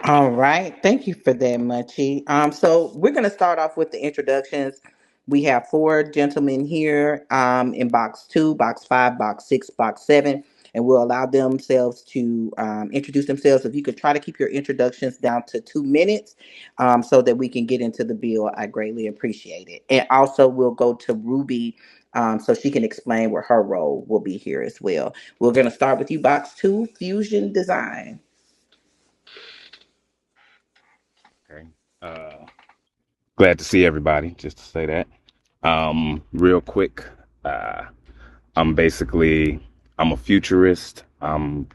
All right. Thank you for that, Munchie. So we're going to start off with the introductions. We have four gentlemen here in box two, box five, box six, box seven, and we'll allow themselves to introduce themselves. If you could try to keep your introductions down to 2 minutes so that we can get into the bill, I greatly appreciate it. And also, we'll go to Ruby so she can explain what her role will be here as well. We're going to start with you, box two, Fusion Design. Okay. Glad to see everybody. Just to say that. Real quick. Uh, I'm basically I'm a futurist. I'm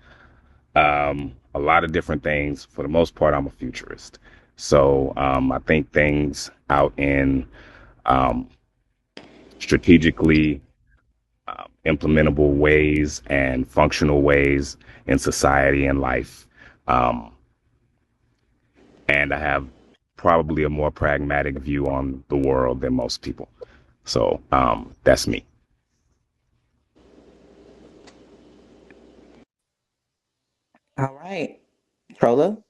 a lot of different things. For the most part, I'm a futurist. So I think things out in um, strategically implementable ways and functional ways in society and life. Um, and I have probably a more pragmatic view on the world than most people. So that's me. All right. Trolla.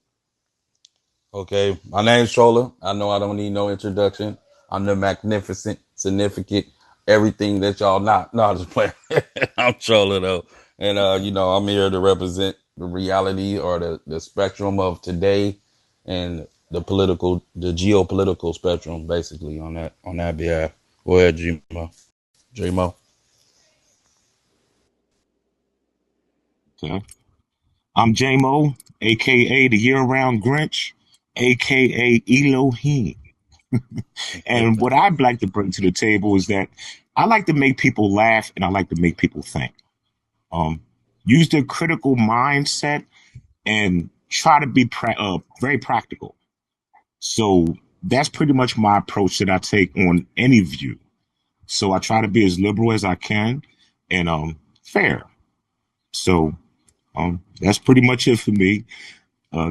Okay, my name's Troller. I know I don't need no introduction. I'm the magnificent, significant, everything that y'all not. No, I'm just playing. I'm Troller though, and I'm here to represent the reality or the spectrum of today, and the geopolitical spectrum, basically on that behalf. Go ahead, Gmo. Gmo. Okay. I'm J-Mo, aka the year-round Grinch, aka Elohim. And what I'd like to bring to the table is that I like to make people laugh and I like to make people think. Um, use their critical mindset and try to be very practical. So that's pretty much my approach that I take on any view. So I try to be as liberal as I can and fair. So that's pretty much it for me.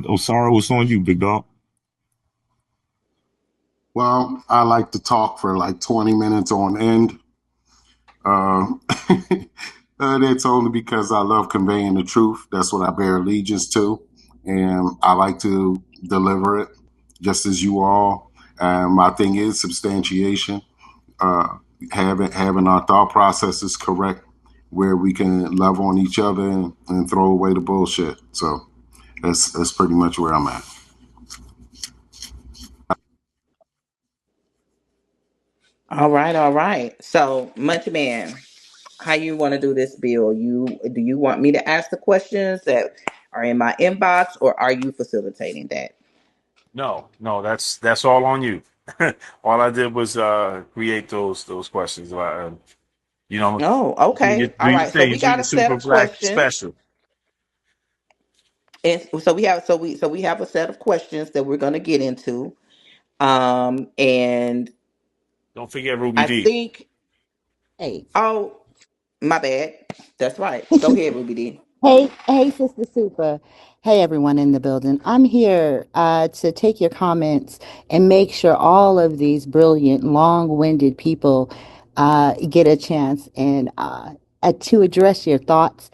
Osara, what's on you, big dog? Well, I like to talk for like 20 minutes on end. Uh, that's only because I love conveying the truth. That's what I bear allegiance to. And I like to deliver it just as you all. My thing is substantiation, uh, having our thought processes correct where we can love on each other and throw away the bullshit. So that's pretty much where I'm at. All right, all right. So, Munchie Man, how you want to do this, Bill? Do you want me to ask the questions that are in my inbox, or are you facilitating that? No, no, that's all on you. All I did was create those questions. Oh, okay. All Do your right. So thing. we You got treat the a set super of black questions, special. and so we have a set of questions that we're going to get into. And Don't forget Ruby I D. think, Hey, oh, my bad. That's right. Go ahead, Ruby D. hey, Sister Super. Hey, everyone in the building. I'm here to take your comments and make sure all of these brilliant, long-winded people get a chance and to address your thoughts.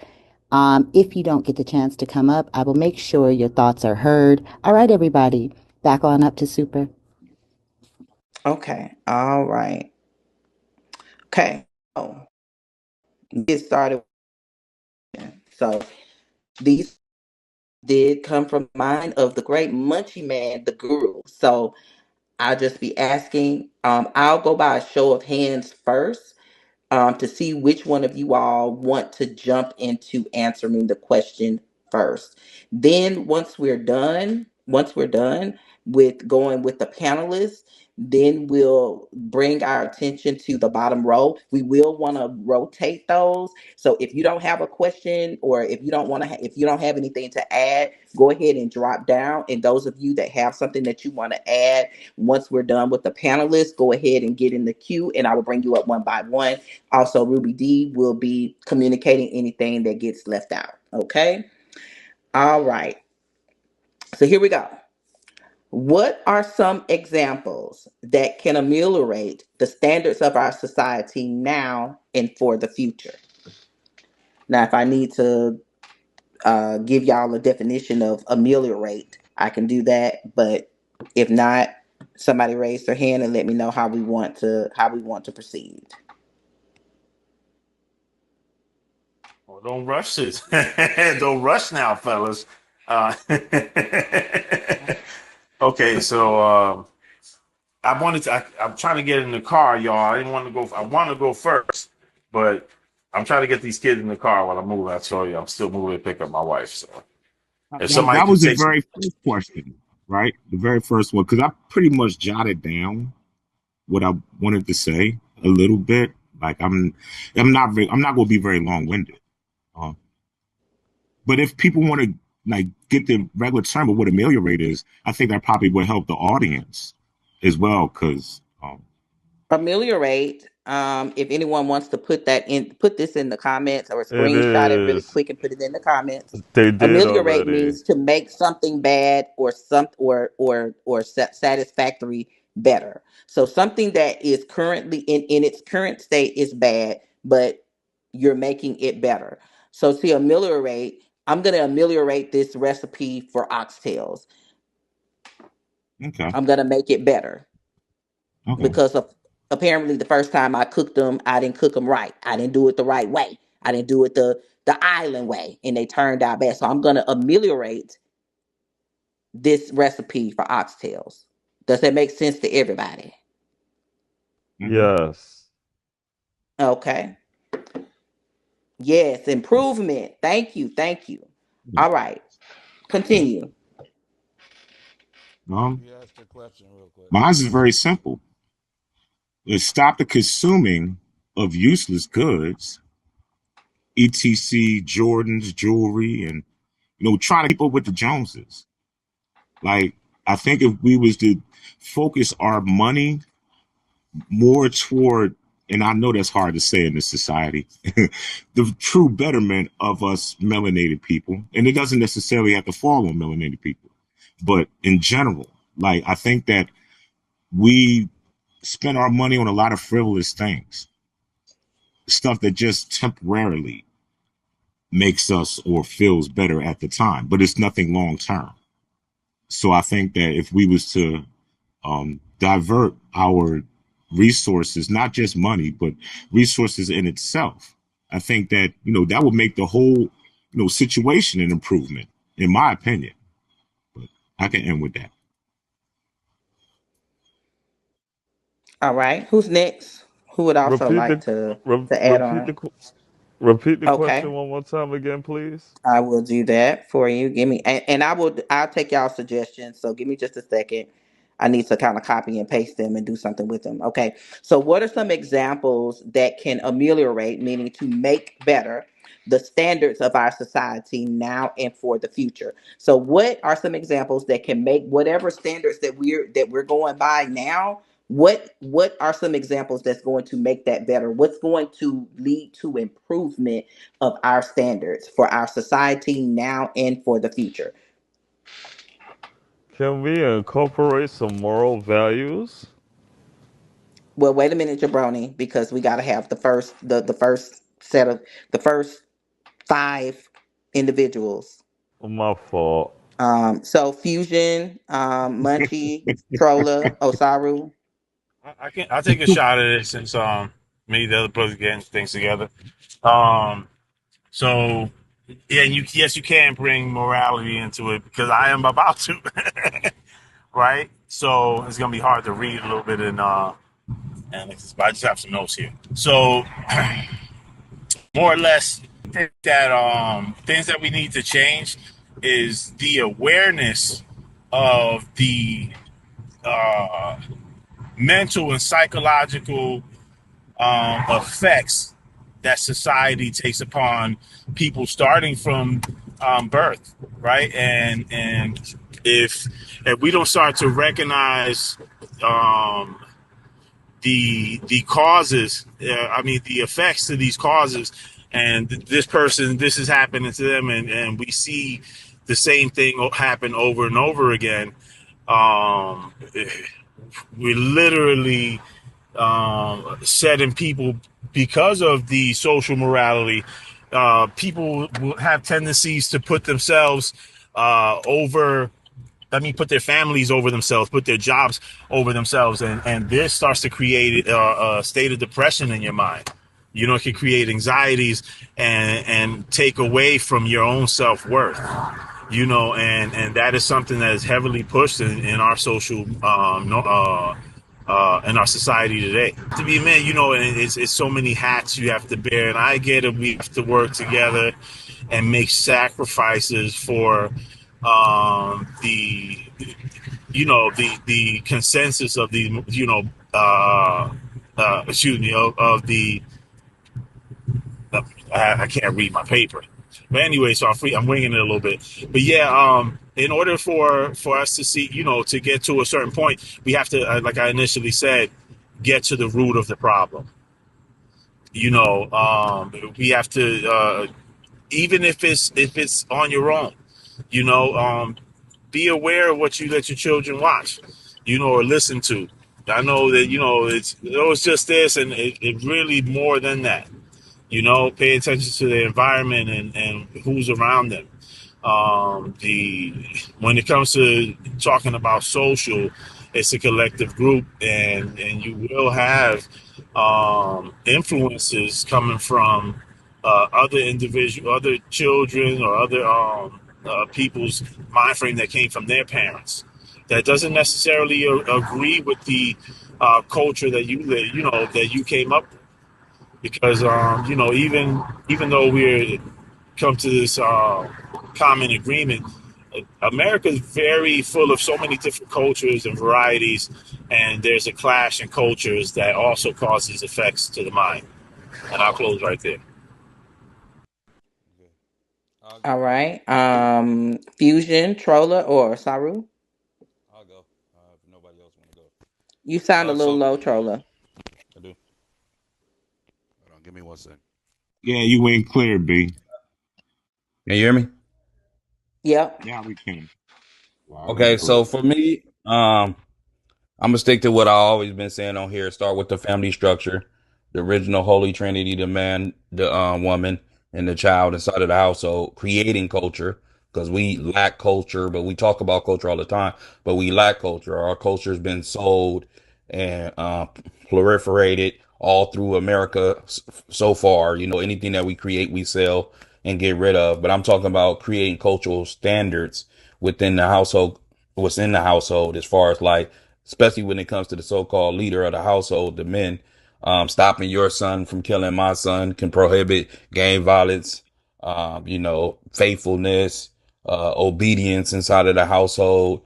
If you don't get the chance to come up, I will make sure your thoughts are heard. All right, everybody, back on up to Super. Okay. All right. Okay. Oh, get started. So these did come from the mind of the great Munchie Man, the Guru. So I'll just be asking. I'll go by a show of hands first to see which one of you all want to jump into answering the question first. Then once we're done with going with the panelists, then we'll bring our attention to the bottom row. We will want to rotate those. So if you don't have a question, or if you don't want to, if you don't have anything to add, go ahead and drop down. And those of you that have something that you want to add, once we're done with the panelists, go ahead and get in the queue, and I will bring you up one by one. Also, Ruby D will be communicating anything that gets left out. Okay. All right. So here we go. What are some examples that can ameliorate the standards of our society now and for the future? Now, if I need to give y'all a definition of ameliorate, I can do that. But if not, somebody raise their hand and let me know how we want to proceed. Well, don't rush this. Don't rush now, fellas. Okay, so I'm trying to get in the car, y'all. I didn't want to go. I want to go first, but I'm trying to get these kids in the car while I'm moving. I told you I'm still moving to pick up my wife. So if somebody That could was the take some, very first question, right? The very first one, because I pretty much jotted down what I wanted to say a little bit. Like I'm not going to be very long winded. Um, but if people want to like get the regular term of what ameliorate is, I think that probably would help the audience as well. Because Ameliorate. If anyone wants to put this in the comments or It screenshot it really is. quick and put it in the comments. They did Ameliorate already. means to make something bad or satisfactory better. So something that is currently in its current state is bad, but you're making it better. So to ameliorate, I'm going to ameliorate this recipe for oxtails. okay, I'm going to make it better okay, because of, apparently the first time I cooked them, I didn't cook them right. I didn't do it the right way. I didn't do it the island way, and they turned out bad. So I'm going to ameliorate this recipe for oxtails. Does that make sense to everybody? hmm, Yes. Okay. Yes, improvement. Thank you. Thank you. yeah. All right. Continue. Um, You asked the question real quick. Mine's is very simple. Is stop the consuming of useless goods, etc. Jordans, jewelry, and trying to keep up with the Joneses. Like I think if we was to focus our money more toward, and I know that's hard to say in this society, the true betterment of us melanated people, and it doesn't necessarily have to fall on melanated people, but in general, like I think that we spend our money on a lot of frivolous things, stuff that just temporarily makes us or feels better at the time, but it's nothing long term. So I think that if we was to divert our resources, not just money, but resources in itself, I think that that would make the whole situation an improvement, in my opinion. But I can end with that. All right. Who's next? Who would also Repeat like the to add repeat on? the repeat the question Okay. one more time again, please. I will do that for you. Give me, and I'll take y'all suggestions. So give me just a second. I need to kind of copy and paste them and do something with them. Okay. So what are some examples that can ameliorate, meaning to make better the standards of our society now and for the future? So what are some examples that can make whatever standards that we're going by now? What are some examples that's going to make that better? What's going to lead to improvement of our standards for our society now and for the future? Can we incorporate some moral values? Well, wait a minute, Jabroni, because we got to have the first set of the first five individuals. My fault. So Fusion, Munchie, Trolla, Osaru. I'll take a shot at it since me the other brothers getting things together. Um, so yeah, and yes, you can bring morality into it because I am about to, right? So it's gonna be hard to read a little bit in Annexes, but I just have some notes here. So more or less, I think that things that we need to change is the awareness of the uh, mental and psychological effects that society takes upon people starting from birth, right? And if we don't start to recognize um, the causes, I mean the effects to these causes, and this person, this is happening to them, and we see the same thing happen over and over again. Um, we're literally setting people because of the social morality. People will have tendencies to put themselves over I mean, put their families over themselves, put their jobs over themselves, and this starts to create a state of depression in your mind. You know, it can create anxieties and take away from your own self worth. You know, and that is something that is heavily pushed in our social no, in our society today. To be a man, you know, and it's so many hats you have to bear, and I get it. We have to work together and make sacrifices for the the consensus of the excuse me of the I can't read my paper. But anyway, so I'm winging it a little bit. But yeah, in order for us to see, you know, to get to a certain point, we have to, like I initially said, get to the root of the problem. You know, we have to, even if it's on your own, you know, be aware of what you let your children watch, you know, or listen to. I know that, you know, it's just this, and it really more than that. You know, pay attention to the environment and who's around them. The When it comes to talking about social, it's a collective group, and you will have influences coming from other children or other people's mind frame that came from their parents. That doesn't necessarily agree with the culture that you live, you know, that you came up with, because you know, even though we're come to this common agreement, America is very full of so many different cultures and varieties, and there's a clash in cultures that also causes effects to the mind. And I'll close right there. Okay. I'll All go. right. Fusion, Troller, or Saru? I'll go. If nobody else want to go. You sound a little So low, Troller. I do. Hold on. Give me 1 second. Yeah, you ain't clear, B. Can you hear me? Yep. Now we can. Loud and Okay. clear. So for me, I'm gonna stick to what I always been saying on here. Start with the family structure, the original holy trinity: the man, the woman, and the child inside of the household, creating culture. Because we lack culture, but we talk about culture all the time. But we lack culture. Our culture has been sold and proliferated all through America so far. You know, anything that we create, we sell and get rid of. But I'm talking about creating cultural standards within the household, what's in the household, as far as like, especially when it comes to the so-called leader of the household, the men. Stopping your son from killing my son can prohibit gang violence, faithfulness, obedience inside of the household,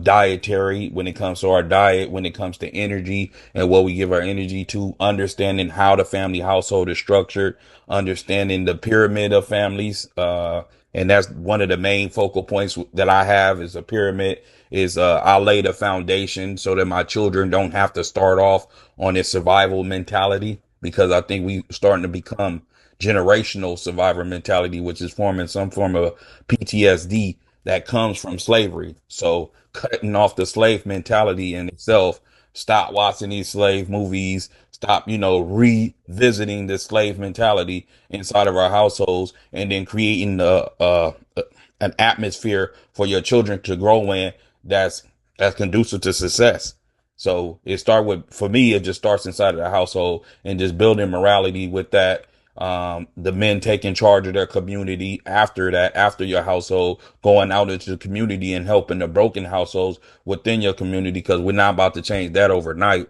dietary, when it comes to our diet, when it comes to energy and what we give our energy to, understanding how the family household is structured, understanding the pyramid of families. And that's one of the main focal points that I have is a pyramid is, I lay the foundation so that my children don't have to start off on this survival mentality, because I think we starting to become generational survivor mentality, which is forming some form of PTSD that comes from slavery. So cutting off the slave mentality in itself, stop watching these slave movies, stop, revisiting the slave mentality inside of our households, and then creating an atmosphere for your children to grow in that's that's conducive to success. So it start with, for me, it just starts inside of the household and just building morality with that. The men taking charge of their community after that, after your household, going out into the community and helping the broken households within your community, because we're not about to change that overnight.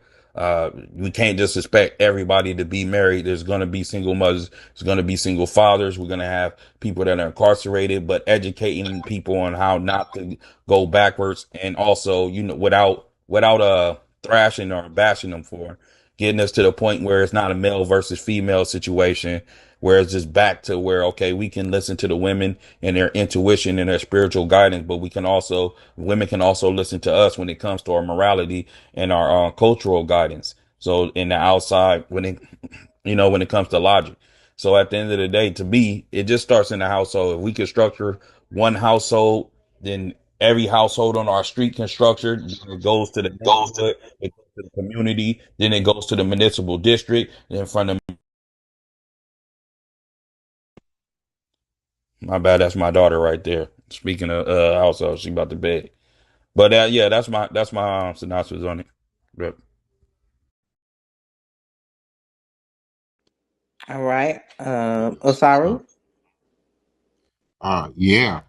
We can't just expect everybody to be married. There's going to be single mothers. There's going to be single fathers. We're going to have people that are incarcerated, but educating people on how not to go backwards. And also, without thrashing or bashing them for getting us to the point where it's not a male versus female situation, where it's just back to where, okay, we can listen to the women and their intuition and their spiritual guidance, but women can also listen to us when it comes to our morality and our cultural guidance. So in the outside, when it comes to logic. So at the end of the day, to me, it just starts in the household. If we can structure one household, then every household on our street can structure. It goes to the neighborhood, it goes to the community, then it goes to the municipal district. Then from the My bad, that's my daughter right there. Speaking of household, she about to bed. But yeah, that's my synopsis on it. Yep. All right. Yes. Osaru. Yeah.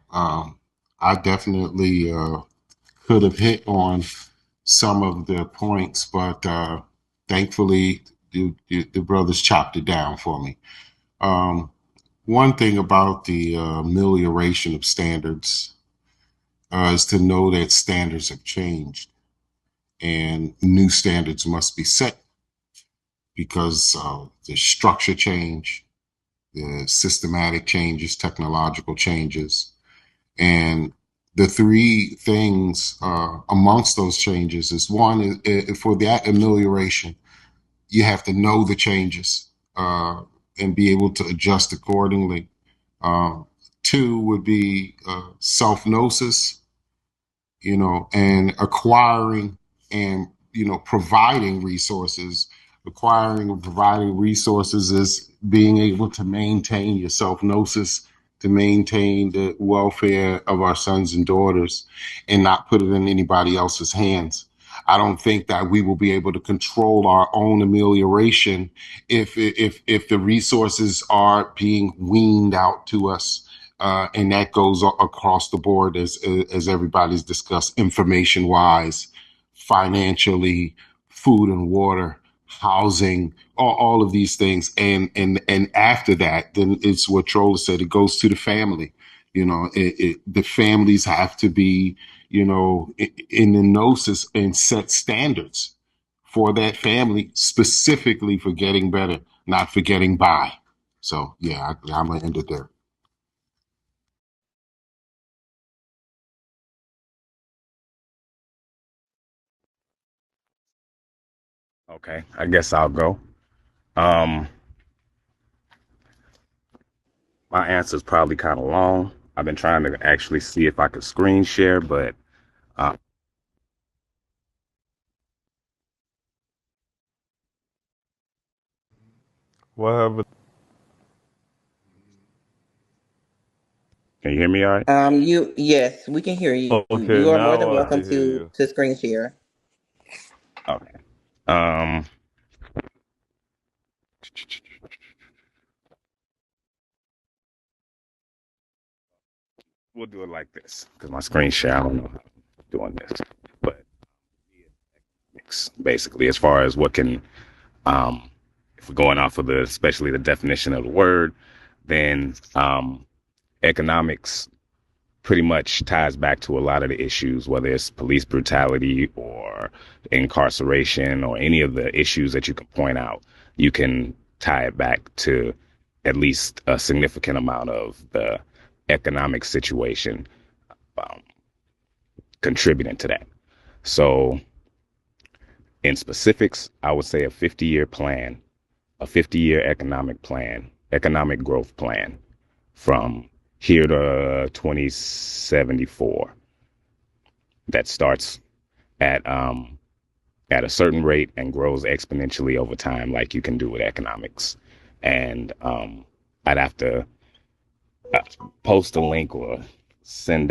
I definitely could have hit on some of the points, but thankfully the brothers chopped it down for me. Um, One thing about the amelioration of standards is to know that standards have changed and new standards must be set because the structure change, the systematic changes, technological changes, and the three things amongst those changes is one for that amelioration, you have to know the changes and be able to adjust accordingly. Uh, Two would be self-gnosis, and acquiring and, providing resources. Acquiring and providing resources is being able to maintain your self-gnosis, to maintain the welfare of our sons and daughters and not put it in anybody else's hands. I don't think that we will be able to control our own amelioration if the resources are being weaned out to us, and that goes across the board as everybody's discussed, information wise, financially, food and water, housing, all of these things, and after that, then it's what Troller said. It goes to the family. The families have to be, in the gnosis and set standards for that family, specifically for getting better, not for getting by. So yeah, I'm gonna end it there. Okay, I guess I'll go. Um, my answer is probably kind of long. I've been trying to actually see if I could screen share, but uh, What happened? can you hear me all right? Yes, we can hear you. Okay, You are more than now I welcome can hear you. to screen share. Okay. Um, we'll do it like this because my screen share, I don't know how I'm doing this, but basically, as far as what can, um, if we're going off of especially the definition of the word, then economics pretty much ties back to a lot of the issues, whether it's police brutality or incarceration or any of the issues that you can point out. You can tie it back to at least a significant amount of the economic situation um, contributing to that. So, in specifics, I would say a 50-year plan, a 50-year economic plan, economic growth plan from here to 2074 that starts at a certain rate and grows exponentially over time, like you can do with economics. And I'd have to uh, post a link or send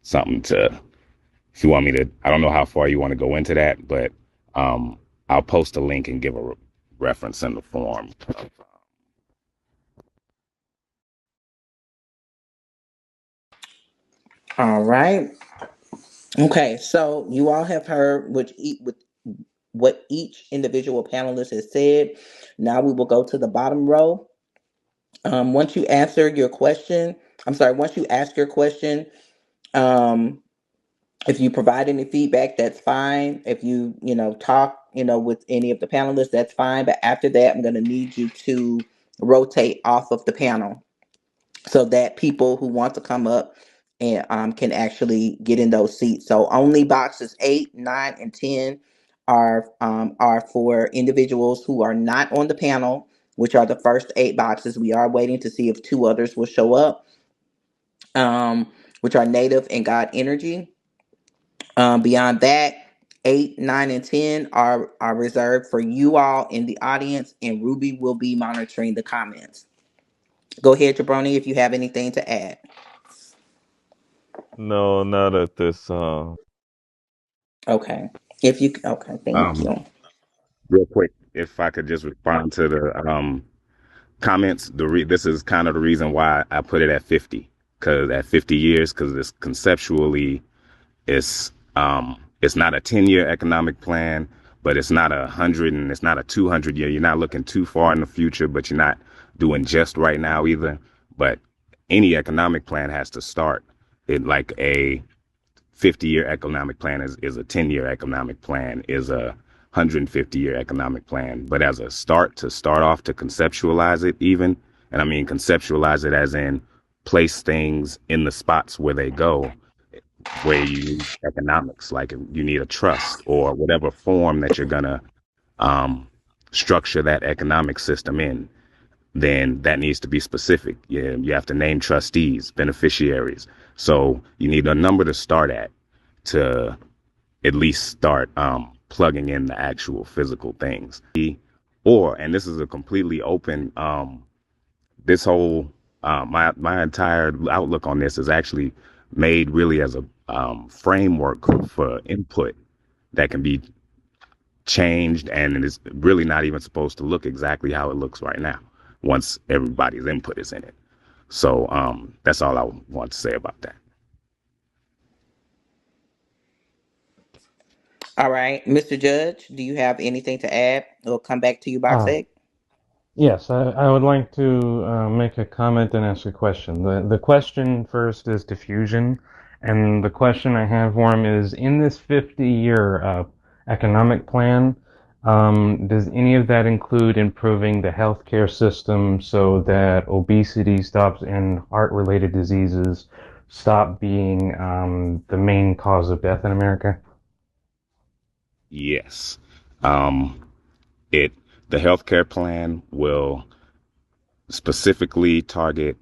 something to, if you want me to. I don't know how far you want to go into that, but um, I'll post a link and give a reference in the form. All right. Okay, so you all have heard with what each individual panelist has said. Now we will go to the bottom row. Once you answer your question, I'm sorry, once you ask your question, um, if you provide any feedback, that's fine. If you talk, with any of the panelists, that's fine. But after that, I'm going to need you to rotate off of the panel so that people who want to come up and can actually get in those seats. So only boxes 8, 9, and 10 are for individuals who are not on the panel, which are the first 8 boxes. We are waiting to see if 2 others will show up, which are Native and God Energy. Beyond that, 8, 9, and 10 are reserved for you all in the audience, and Ruby will be monitoring the comments. Go ahead, Jabroni, if you have anything to add. No, not at this. Okay. If you okay, thank Um, you. real quick, if I could just respond to the comments, this is kind of the reason why I put it at 50, because at 50 years, because it's conceptually, it's not a 10-year economic plan, but it's not 100 and it's not a 200 year. You're not looking too far in the future, but you're not doing just right now either. But any economic plan has to start it like a 50-year economic plan is a 10-year economic plan, is a 150-year economic plan. But as a start off to conceptualize it even, and I mean conceptualize it as in place things in the spots where they go, where you need economics, like you need a trust or whatever form that you're gonna um, structure that economic system in, then that needs to be specific. You have to name trustees, beneficiaries. So you need a number to start at to at least start plugging in the actual physical things. Or, and this is a completely open, this whole, my entire outlook on this is actually made really as a framework for input that can be changed, and it is really not even supposed to look exactly how it looks right now once everybody's input is in it. So that's all I want to say about that. All right, Mr. Judge, do you have anything to add? We'll come back to you, Box Uh, Egg. yes, I would like to make a comment and ask a question. The question first is diffusion, and the question I have for him is, in this 50-year economic plan, does any of that include improving the healthcare system so that obesity stops and heart-related diseases stop being the main cause of death in America? Yes. Um, it the healthcare plan will specifically target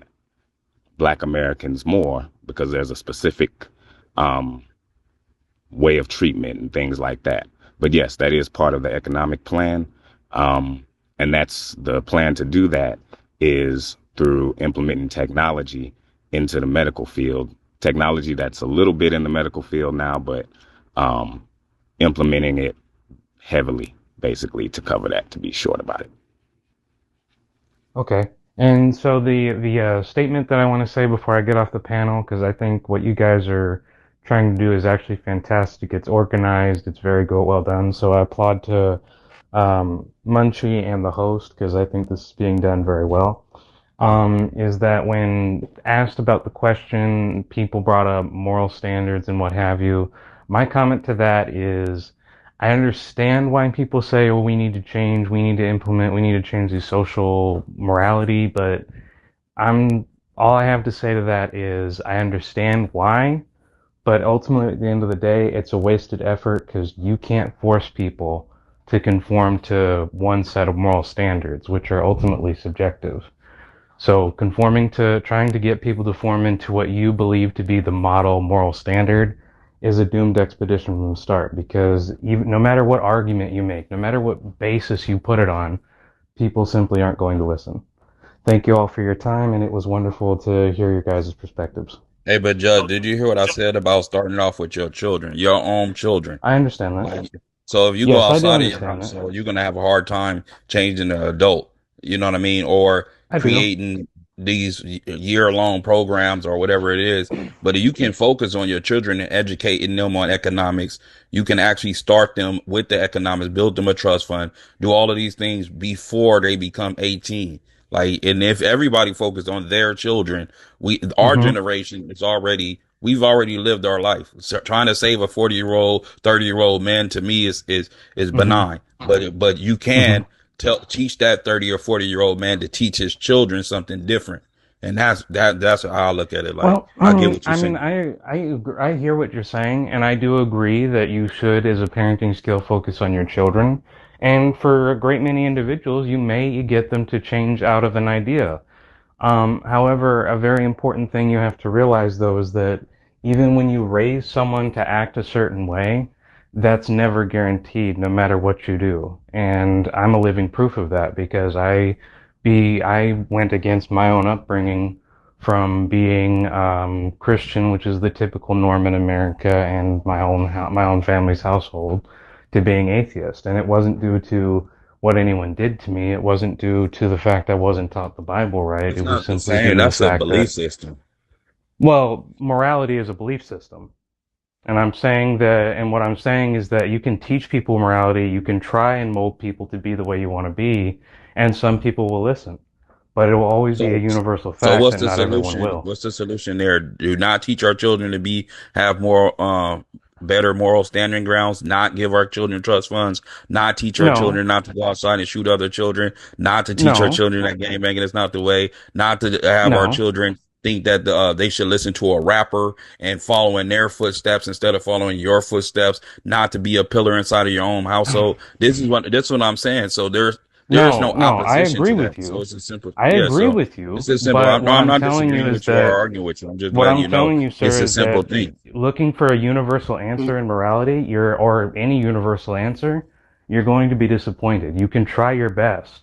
Black Americans more because there's a specific um, way of treatment and things like that. But yes, that is part of the economic plan. And that's the plan to do that is through implementing technology into the medical field. Technology that's a little bit in the medical field now, but um, implementing it heavily, basically, to cover that, to be short about it. Okay. And so the statement that I want to say before I get off the panel, because I think what you guys are trying to do is actually fantastic. It's organized. It's very well done. So I applaud to Munchie and the host because I think this is being done very well. Is that when asked about the question, people brought up moral standards and what have you. My comment to that is, I understand why people say, well, we need to change, we need to implement, we need to change the social morality, but I'm all I have to say to that is I understand why, but ultimately at the end of the day, it's a wasted effort because you can't force people to conform to one set of moral standards, which are ultimately subjective. So conforming to trying to get people to form into what you believe to be the model moral standard is a doomed expedition from the start because even no matter what argument you make, no matter what basis you put it on, people simply aren't going to listen. Thank you all for your time, and it was wonderful to hear your guys' perspectives. Hey, but Judge, did you hear what I said about starting off with your children, your own children? I understand that. Like, so if you go Yes, I do outside of your understand that. household, you're gonna have a hard time changing the adult. You know what I mean? Or I do. creating these year-long programs or whatever it is. But if you can focus on your children and educating them on economics, you can actually start them with the economics, build them a trust fund, do all of these things before they become 18. Like, and if everybody focused on their children, our Mm-hmm. generation is we've already lived our life. So trying to save a 40-year-old, 30-year-old man to me is Mm-hmm. benign. But you Mm-hmm. can teach that 30 or 40-year-old man to teach his children something different. And that's how I look at it. Like, Well, I get what you're I mean, saying. I hear what you're saying, and I do agree that you should, as a parenting skill, focus on your children. And for a great many individuals, you may get them to change out of an idea. However, a very important thing you have to realize, though, is that even when you raise someone to act a certain way, that's never guaranteed, no matter what you do. And I'm a living proof of that because I went against my own upbringing from being Christian, which is the typical norm in America and my own family's household, to being atheist. And it wasn't due to what anyone did to me. It wasn't due to the fact I wasn't taught the Bible right. It's It was not the simply due same. to the That's a fact belief that, system. well, morality is a belief system. And I'm saying that, and what I'm saying is that you can teach people morality, you can try and mold people to be the way you want to be, and some people will listen. But it will always be a So, universal so fact what's that the not everyone solution? will. What's the solution there? Do not teach our children to have more, better moral standing grounds. Not give our children trust funds. Not teach our No, children not to go outside and shoot other children. Not to teach our no, children that gangbanging is not the way. Not to have our no, children think that they should listen to a rapper and follow in their footsteps instead of following your footsteps. Not to be a pillar inside of your own household. This is what I'm saying. So there's no no. I opposition agree to with that. So you. it's a simple, I yeah. agree So with it's you. a simple. But No, what I'm I'm not telling you disagreeing is with you or that arguing with you. I'm just what letting I'm you know telling you, it's sir, a is simple that thing. looking for a universal answer in morality, or any universal answer, you're going to be disappointed. You can try your best,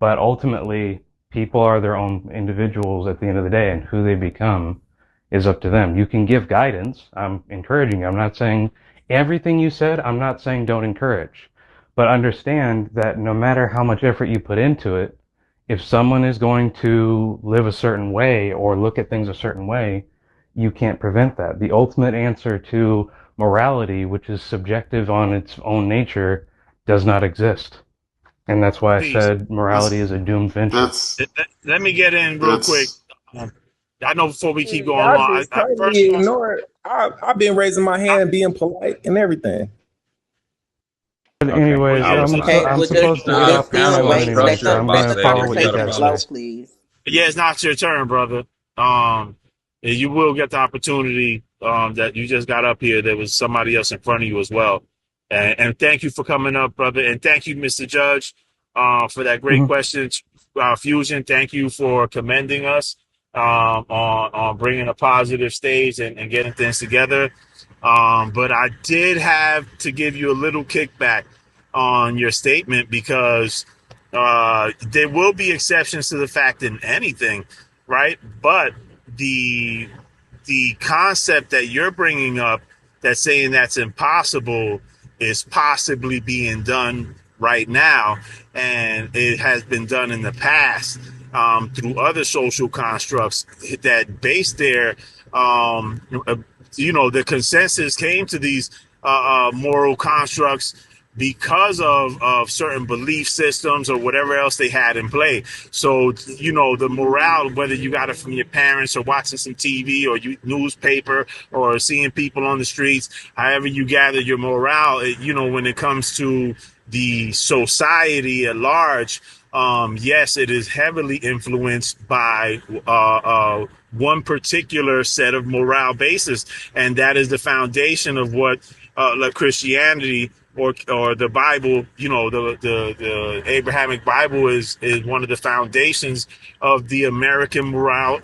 but ultimately, people are their own individuals at the end of the day, and who they become is up to them. You can give guidance. I'm encouraging you. I'm not saying everything you said, I'm not saying don't encourage. But understand that no matter how much effort you put into it, if someone is going to live a certain way or look at things a certain way, you can't prevent that. The ultimate answer to morality, which is subjective on its own nature, does not exist. And that's why I Peace. said morality is That's a doomed venture. that's Let me get in real quick. that's Um, I know before we keep going I on, just I first totally want ignored. I've been raising my I, hand, being polite, and everything. But Okay, well, anyways, I yeah, was but like, Okay, I'm well, it's supposed to get not a off the just panel panel wait. anyway, Let so structure, the I'm let gonna the boss lady. follow You what you got to guys conversation say. flow, process. please. yeah, it's not your turn, brother. You will get the opportunity. That you just got up here. There was somebody else in front of you as well, and thank you for coming up, brother, and thank you, Mr. Judge, for that great Hmm. question. Fusion, thank you for commending us on bringing a positive stage and getting things together. But I did have to give you a little kickback on your statement because there will be exceptions to the fact in anything, right? But the the concept that you're bringing up, that's saying that's impossible, is possibly being done right now, and it has been done in the past through other social constructs that base their the consensus came to these moral constructs because of certain belief systems or whatever else they had in play. So, the morale, whether you got it from your parents or watching some TV or newspaper or seeing people on the streets, however you gather your morale, when it comes to the society at large, yes, it is heavily influenced by one particular set of morale basis, and that is the foundation of what like Christianity or the Bible. The Abrahamic Bible is one of the foundations of the American morale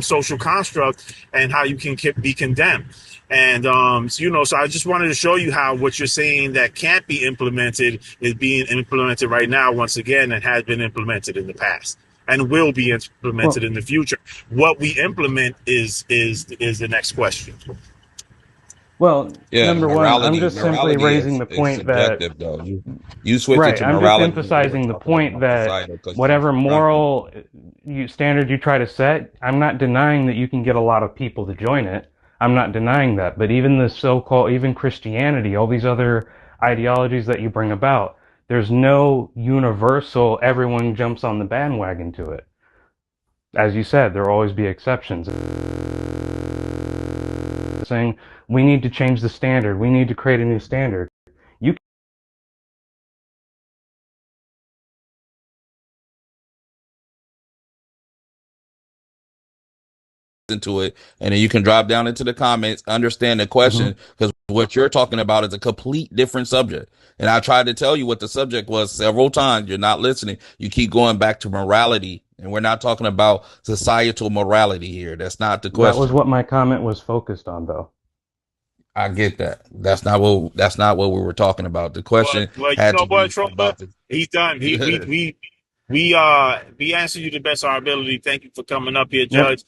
social construct, and how you can be condemned. And so I just wanted to show you how what you're saying that can't be implemented is being implemented right now once again, and has been implemented in the past and will be implemented Well, in the future. What we implement is the next question. well, Yeah, number one, I'm morality. just simply Morality raising is the is point that, subjective, though. You switch it right, to I'm just morality when you were emphasizing the talking point about that societal because you whatever trying to. moral standard you try to set, I'm not denying that you can get a lot of people to join it. I'm not denying that. But even the so-called, even Christianity, all these other ideologies that you bring about, there's no universal, everyone jumps on the bandwagon to it. As you said, there will always be exceptions. Saying we need to change the standard, we need to create a new standard. You Into it, and then you can drop down into the comments, understand the Mhm. question, because what you're talking about is a complete different subject. And I tried to tell you what the subject was several times. You're not listening. You keep going back to morality, and we're not talking about societal morality here. That's not the That was question. what my comment was focused on, though. I get that. That's not what we were talking about. The But question well, you had know to what, be Trump? about He's done. He the we We answered you the best of our ability. Thank you for coming up here, Yep. Judge.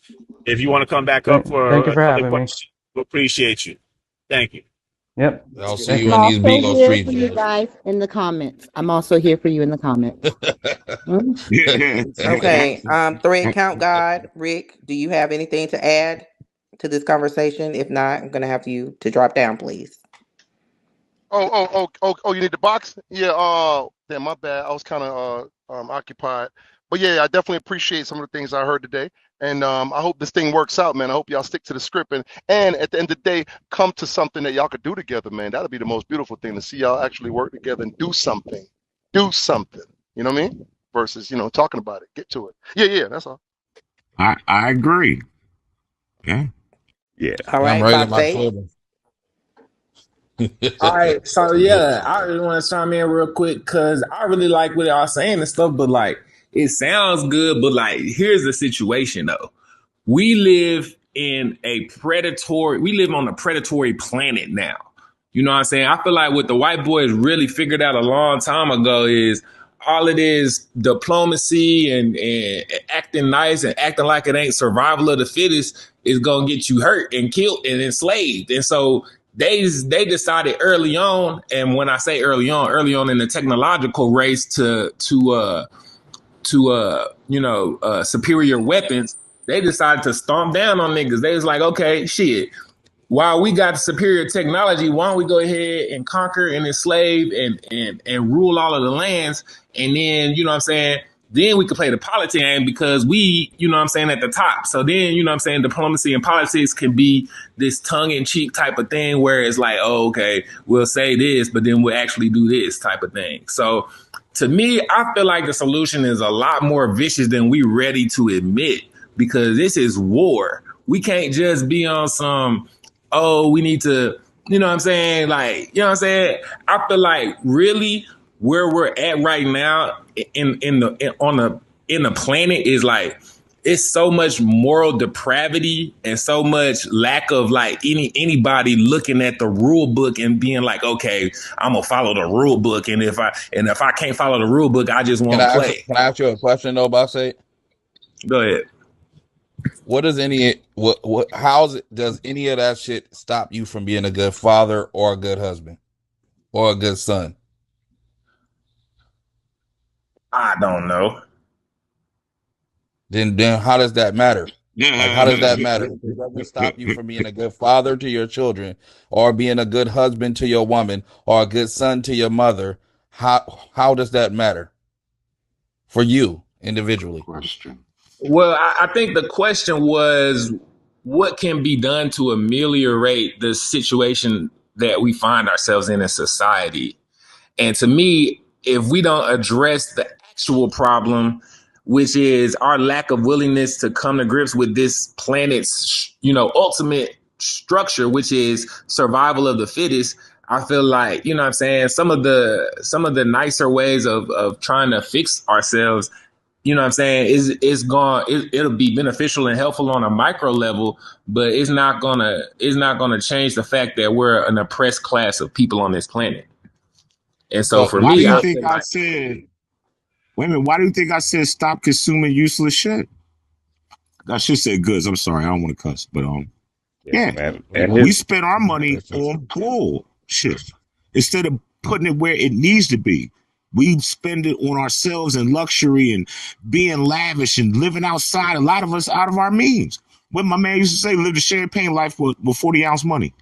If you want to come back up Thank you for for another having me. question, we appreciate you. Thank you. Yep. I'll see Thank you I'm you. in these also Migos here streets, for you Judge. guys in the comments. I'm also here for you in the comments. Okay. Thread count God, Rick, do you have anything to add to this conversation? If not, I'm gonna have you to drop down, please. Oh, you need the box? Yeah, damn, my bad. I was kind of occupied. But yeah, I definitely appreciate some of the things I heard today. And I hope this thing works out, man. I hope y'all stick to the script and at the end of the day, come to something that y'all could do together, man. That'll be the most beautiful thing to see y'all actually work together and do something. Do something. You know what I mean? Versus, talking about it. Get to it. Yeah, that's all. I agree. Yeah. Yeah. All I'm right, raising my Bob. children. All right, so yeah, I really want to chime in real quick because I really like what y'all saying and stuff, but like it sounds good, but like here's the situation though. We live we live on a predatory planet now. You know what I'm saying? I feel like what the white boys really figured out a long time ago is all it is diplomacy and acting nice and acting like it ain't survival of the fittest is gonna get you hurt and killed and enslaved. And so they decided early on, and when I say early on in the technological race to superior weapons, they decided to stomp down on niggas. They was like, okay, shit. While we got superior technology, why don't we go ahead and conquer and enslave and rule all of the lands? And then, you know what I'm saying? Then we could play the politics game because we, you know what I'm saying, at the top. So then, you know what I'm saying, diplomacy and politics can be this tongue-in-cheek type of thing where it's like, oh, okay, we'll say this, but then we'll actually do this type of thing. So to me, I feel like the solution is a lot more vicious than we ready to admit because this is war. We can't just be on some, oh, we need to, you know what I'm saying? Like, you know what I'm saying? I feel like really where we're at right now in the planet is like it's so much moral depravity and so much lack of like anybody looking at the rule book and being like, okay, I'm gonna follow the rule book, and if I can't follow the rule book, I just won't play. Can I ask you a question though, Bossy? Go ahead. What does does any of that shit stop you from being a good father or a good husband or a good son? I don't know. Then how does that matter? Like, how does that matter? It doesn't stop you from being a good father to your children or being a good husband to your woman or a good son to your mother. How does that matter for you individually? Question. Well, I think the question was what can be done to ameliorate the situation that we find ourselves in society? And to me, if we don't address the actual problem, which is our lack of willingness to come to grips with this planet's, ultimate structure, which is survival of the fittest, I feel like, you know what I'm saying, some of the nicer ways of trying to fix ourselves, you know what I'm saying, it'll be beneficial and helpful on a micro level, but it's not gonna change the fact that we're an oppressed class of people on this planet. And so So for Why do me, you I think feel I like said, wait a minute, why do you think I said stop consuming useless shit? I should say goods. I'm sorry. I don't want to cuss, but yeah, Man. And yeah, we his spend our money on bullshit instead of putting it where it needs to be. We spend it on ourselves and luxury and being lavish and living outside. A lot of us out of our means. What my man used to say, live the champagne life with 40-ounce money.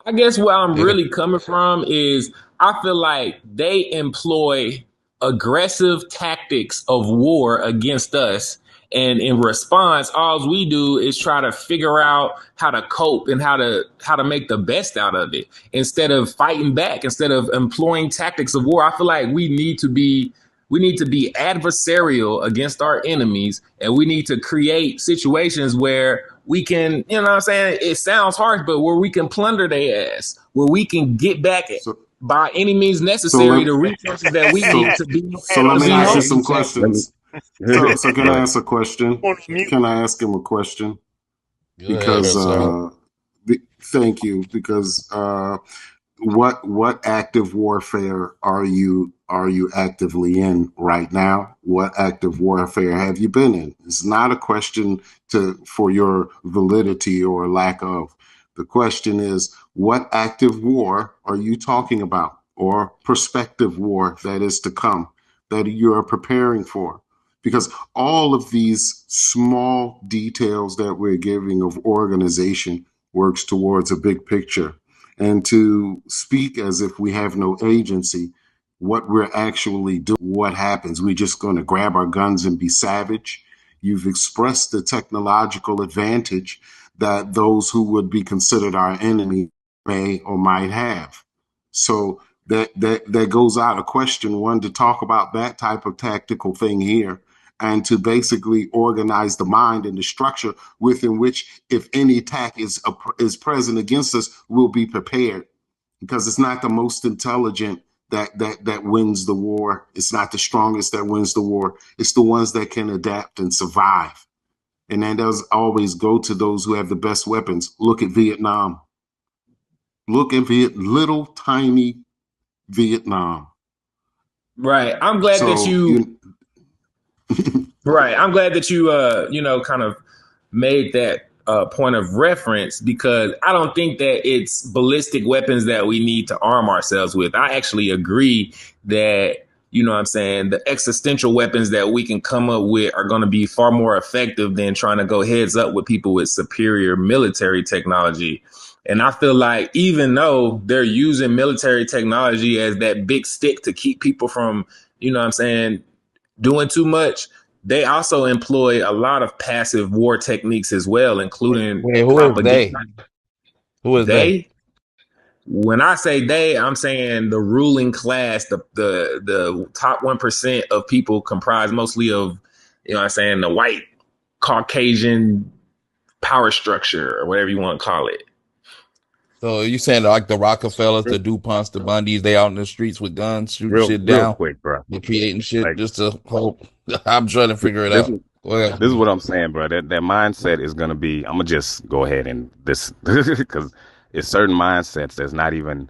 I guess where I'm yeah. really coming from is I feel like they employ aggressive tactics of war against us. And in response, all we do is try to figure out how to cope and how to make the best out of it instead of fighting back, instead of employing tactics of war. I feel like we need to be adversarial against our enemies, and we need to create situations where we can, you know what I'm saying? It sounds harsh, but where we can plunder their ass, where we can get back So, by any means so necessary let the resources that we need so to be so let to me be ask you whole. some let me questions. So can go I ahead. ask a question? On mute. Can I ask him a question? Go ahead, Because sir. thank you. Because what active warfare are you are you actively in right now? What active warfare have you been in? It's not a question for your validity or lack of. The question is, what active war are you talking about, or prospective war that is to come, that you are preparing for? Because all of these small details that we're giving of organization works towards a big picture. And to speak as if we have no agency, what we're actually doing, what happens? We're just going to grab our guns and be savage. You've expressed the technological advantage that those who would be considered our enemy may or might have. So that goes out of question, one, to talk about that type of tactical thing here, and to basically organize the mind and the structure within which, if any attack is present against us, we'll be prepared. Because it's not the most intelligent that wins the war. It's not the strongest that wins the war. It's the ones that can adapt and survive. And that does always go to those who have the best weapons. Look at Vietnam. Look at little tiny Vietnam. Right. I'm glad that So you right. I'm glad that you kind of made that point of reference, because I don't think that it's ballistic weapons that we need to arm ourselves with. I actually agree that, what I'm saying, the existential weapons that we can come up with are going to be far more effective than trying to go heads up with people with superior military technology. And I feel like even though they're using military technology as that big stick to keep people from, doing too much, they also employ a lot of passive war techniques as well, including Wait, who is they? propaganda. Who is they? They, when I say they, I'm saying the ruling class, the top 1% of people comprised mostly of, the white Caucasian power structure, or whatever you want to call it. So you saying like the Rockefellers, the DuPonts, the Bundys, they out in the streets with guns, shooting Real, shit real down, quick, bro. they creating shit Like just to hope. I'm trying to figure it this out. is Go ahead. this is what I'm saying, bro. That mindset is gonna be. I'm gonna just go ahead and this because it's certain mindsets that's not even.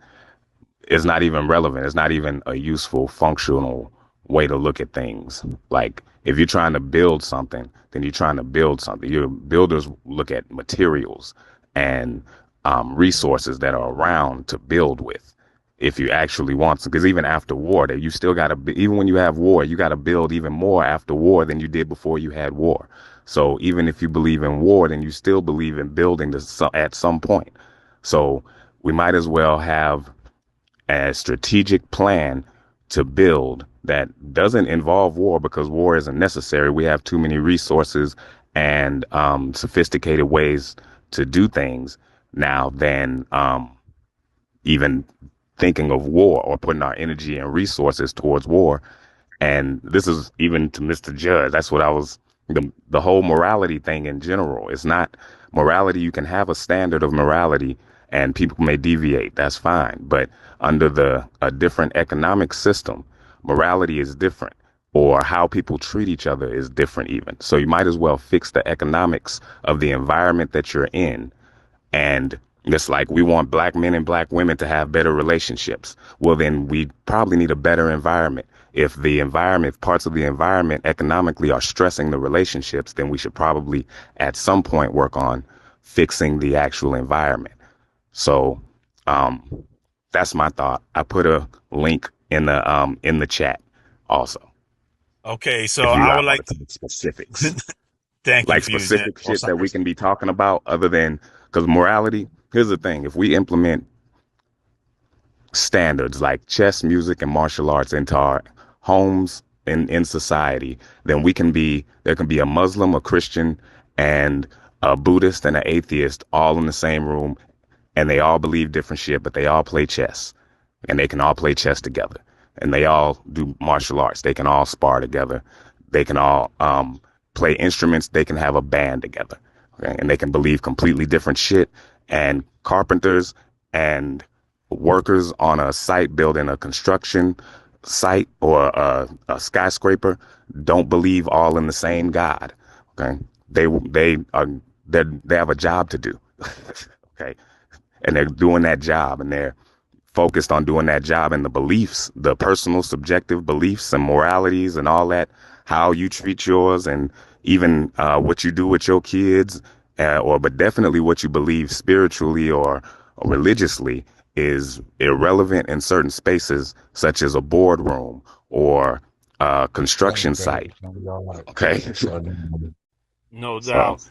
It's not even relevant. It's not even a useful, functional way to look at things. Like if you're trying to build something, then you're trying to build something. Your builders look at materials and resources that are around to build with. If you actually want to, because even after war, that you still got to, even when you have war, you got to build even more after war than you did before you had war. So even if you believe in war, then you still believe in building this at some point. So we might as well have a strategic plan to build that doesn't involve war, because war isn't necessary. We have too many resources and sophisticated ways to do things now than even thinking of war or putting our energy and resources towards war. And this is even to Mr. Judge. That's what I was, the whole morality thing in general. It's not morality. You can have a standard of morality and people may deviate. That's fine. But under a different economic system, morality is different, or how people treat each other is different even. So you might as well fix the economics of the environment that you're in. And it's like we want black men and black women to have better relationships. Well, then we probably need a better environment. If parts of the environment economically are stressing the relationships, then we should probably at some point work on fixing the actual environment. So that's my thought. I put a link in the chat also. Okay, so If you I guys would want like to to talk specifics, thank you like for using specific shit that we Osiris. can be talking about other than, because morality, here's the thing. If we implement standards like chess, music, and martial arts into our homes and in society, then there can be a Muslim, a Christian, and a Buddhist and an atheist all in the same room, and they all believe different shit, but they all play chess, and they can all play chess together, and they all do martial arts. They can all spar together. They can all play instruments. They can have a band together, okay? And they can believe completely different shit. And carpenters and workers on a site building a construction site or a skyscraper don't believe all in the same God. Okay, they have a job to do. Okay, and they're doing that job, and they're focused on doing that job, and the beliefs, the personal subjective beliefs and moralities and all that, how you treat yours, and even what you do with your kids, but definitely what you believe spiritually or religiously is irrelevant in certain spaces, such as a boardroom or a construction site. Okay. No So doubt.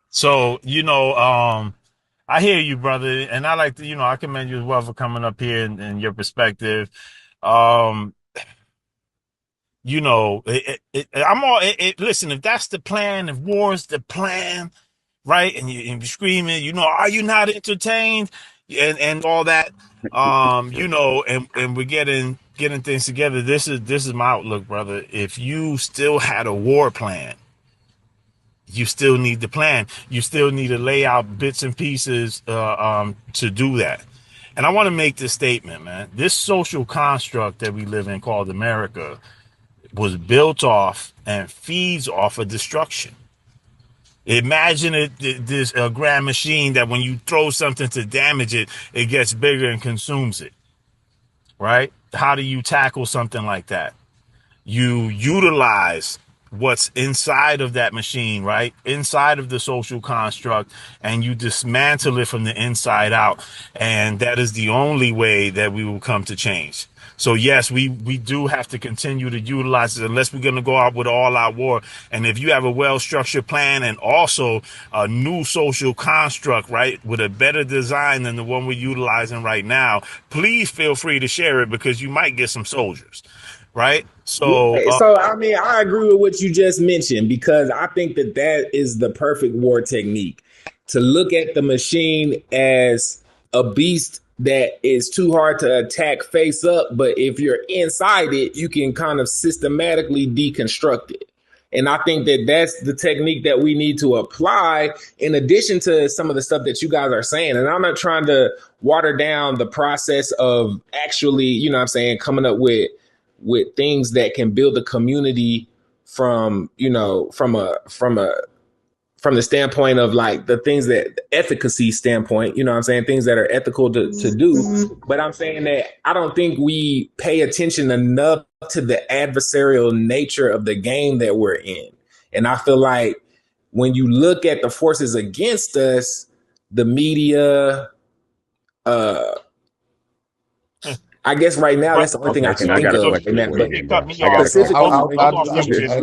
So, I hear you, brother. And I like to, I commend you as well for coming up here and your perspective. Um, I'm all, listen, if that's the plan, if war is the plan, right? And you're screaming, are you not entertained? And all that, and we're getting things together. This is my outlook, brother. If you still had a war plan, you still need the plan. You still need to lay out bits and pieces to do that. And I want to make this statement, man. This social construct that we live in called America was built off and feeds off of destruction. Imagine this grand machine that when you throw something to damage it, it gets bigger and consumes it, right? How do you tackle something like that? You utilize what's inside of that machine, right? Inside of the social construct, and you dismantle it from the inside out. And that is the only way that we will come to change. So yes, we do have to continue to utilize it unless we're going to go out with all out war. And if you have a well-structured plan and also a new social construct, right, with a better design than the one we're utilizing right now, please feel free to share it because you might get some soldiers. Right. So, Right. So, I mean, I agree with what you just mentioned because I think that is the perfect war technique to look at the machine as a beast that is too hard to attack face up. But if you're inside it, you can kind of systematically deconstruct it. And I think that that's the technique that we need to apply in addition to some of the stuff that you guys are saying. And I'm not trying to water down the process of actually, what I'm saying, coming up with things that can build a community from from the standpoint of like the things that the efficacy standpoint, what I'm saying, things that are ethical to do. But I'm saying that I don't think we pay attention enough to the adversarial nature of the game that we're in. And I feel like when you look at the forces against us, the media, I guess right now that's the only thing I can I think got a of. question for But he you, cut bro. me I got off. a question. specifically, Hold off, Demetrius.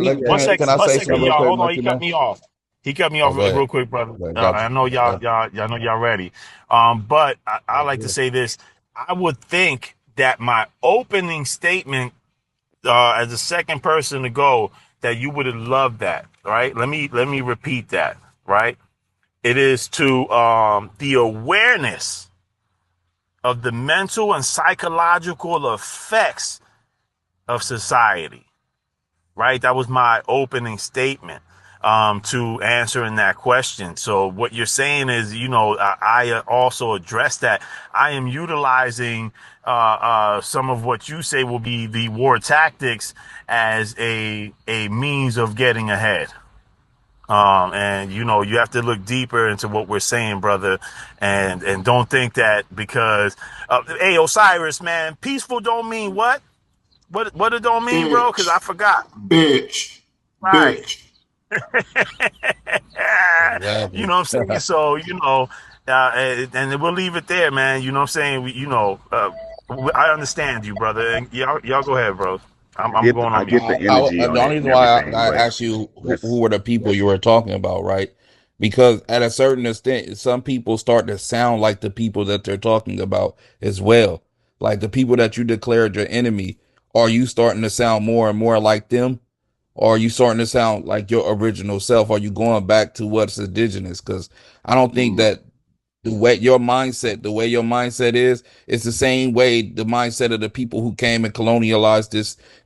Can I One say second, something real quick, y'all. Hold on. He Monkey cut Man? me off. He cut me Oh, off go ahead. real quick, brother. Got I you. know y'all, Got y'all know y'all ready. But I like to say this. I would think that my opening statement, as the second person to go, that you would have loved that. Right? Let me repeat that. Right? It is to the awareness of the mental and psychological effects of society. Right? That was my opening statement to answering that question. So what you're saying is, I also address that. I am utilizing some of what you say will be the war tactics as a means of getting ahead. And you have to look deeper into what we're saying, brother, and don't think that because, hey, Osiris, man, peaceful don't mean what? What it don't mean, bro? Because I Bitch, forgot. bitch, Right. bitch. You Exactly. know what I'm saying? So, and we'll leave it there, man. You know what I'm saying? I understand you, brother. And y'all go ahead, bro. I'm going I on mute. get the energy The on it only and reason why everything, I but asked you who let's. were the people you were talking about, right? Because at a certain extent, some people start to sound like the people that they're talking about as well. Like the people that you declared your enemy, are you starting to sound more and more like them? Or are you starting to sound like your original self? Are you going back to what's indigenous? Because I don't think Mm. that the way your mindset is, it's the same way the mindset of the people who came and colonialized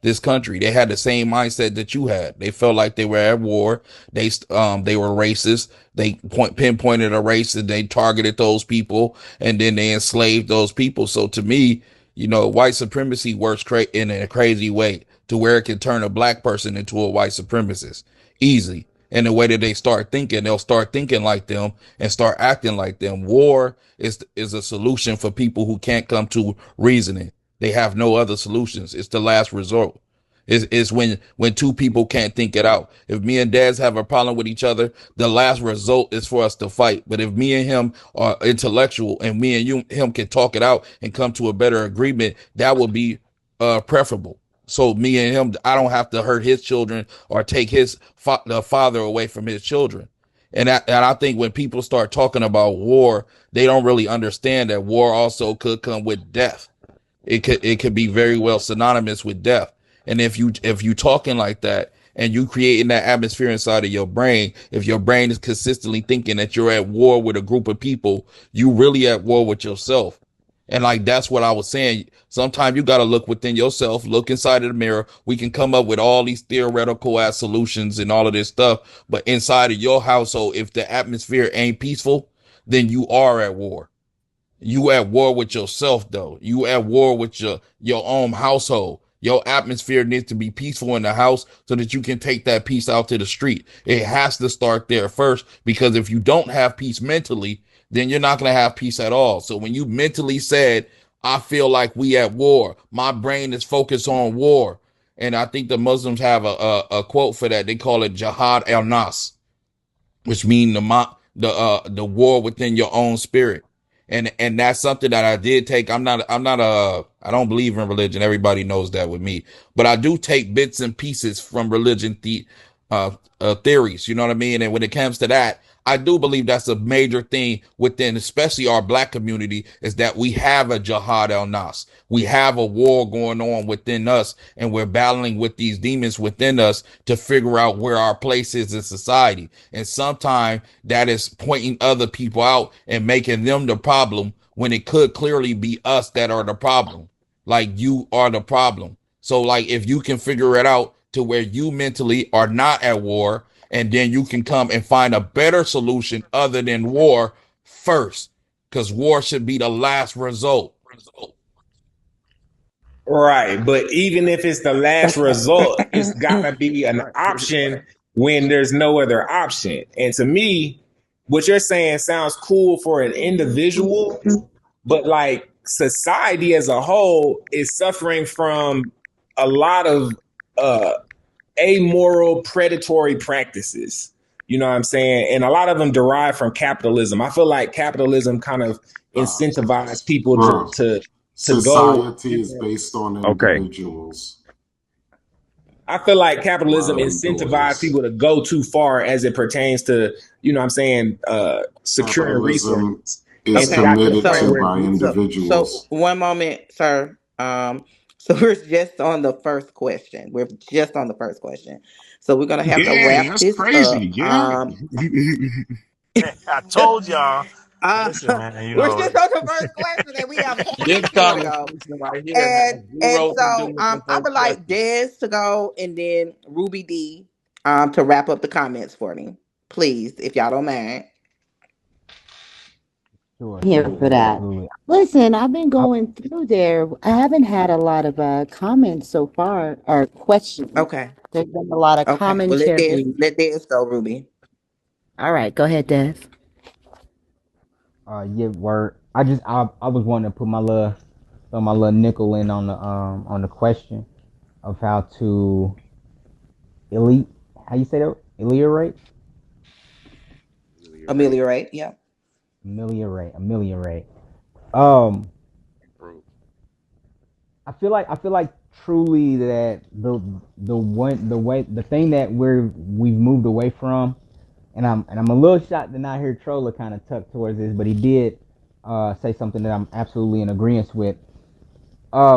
this country. They had the same mindset that you had. They felt like they were at war. They were racist. They pinpointed a race and they targeted those people and then they enslaved those people. So to me, white supremacy works in a crazy way to where it can turn a black person into a white supremacist easily. And the way that they start thinking, they'll start thinking like them and start acting like them. War is a solution for people who can't come to reasoning. They have no other solutions. It's the last resort. Is when two people can't think it out. If me and Daz have a problem with each other, the last result is for us to fight. But if me and him are intellectual and me and him can talk it out and come to a better agreement, that would be preferable. So me and him, I don't have to hurt his children or take the father away from his children. And I think when people start talking about war, they don't really understand that war also could come with death. It could be very well synonymous with death. And if you talking like that and you creating that atmosphere inside of your brain, if your brain is consistently thinking that you're at war with a group of people, you really at war with yourself. And like that's what I was saying. Sometimes you got to look within yourself, look inside of the mirror. We can come up with all these theoretical ass solutions and all of this stuff, but inside of your household, if the atmosphere ain't peaceful, then you are at war. You at war with yourself though. You at war with your own household. Your atmosphere needs to be peaceful in the house so that you can take that peace out to the street. It has to start there first, because if you don't have peace mentally, then you're not going to have peace at all. So when you mentally said, I feel like we at war, my brain is focused on war. And I think the Muslims have a quote for that. They call it Jihad al Nas, which mean the war within your own spirit. And that's something that I did take. I don't believe in religion. Everybody knows that with me, but I do take bits and pieces from uh, theories. You know what I mean? And when it comes to that, I do believe that's a major thing within, especially our black community, is that we have a jihad al nas. We have a war going on within us, and we're battling with these demons within us to figure out where our place is in society. And sometimes that is pointing other people out and making them the problem when it could clearly be us that are the problem. Like you are the problem. So like if you can figure it out to where you mentally are not at war, and then you can come and find a better solution other than war first, because war should be the last result. Right. But even if it's the last result, it's got to be an option when there's no other option. And to me, what you're saying sounds cool for an individual, but like society as a whole is suffering from a lot of uh, amoral, predatory practices. You know what I'm saying? And a lot of them derive from capitalism. I feel like capitalism kind of Uh, incentivizes people bro, to go. society is based on Okay. individuals. I feel like capitalism Why we doing incentivizes this? people to go too far as it pertains to, you know what I'm saying, securing Capitalism resources. is And it Okay, got to the committed point to so where by so individuals. one moment, sir. So we're just on the first question. We're just on the first question. So we're gonna have to Yeah, wrap that's this crazy. up. Yeah. I told y'all. Uh, Listen, man. You we're know, just on the first question, and we have This 22 to go. conversation right here has And zero to do so with the I first would like question. Des to go, and then Ruby D to wrap up the comments for me, please, if y'all don't mind. I'm here for that. Absolutely. Listen, I've been I, going through there. I haven't had a lot of comments so far or questions. Okay. There's been a lot of Okay. Well, let Des commentary. let Des go, Ruby. All right, go ahead, Des. yeah, word. I was wanting to put throw my little nickel in on the question of how to elite, how you say that? Ameliorate? You're right. Ameliorate. Yeah. Ameliorate. Um, Improve. I feel like truly that the thing that we've moved away from, and I'm a little shocked to not hear Troller kind of tuck towards this, but he did say something that I'm absolutely in agreement with.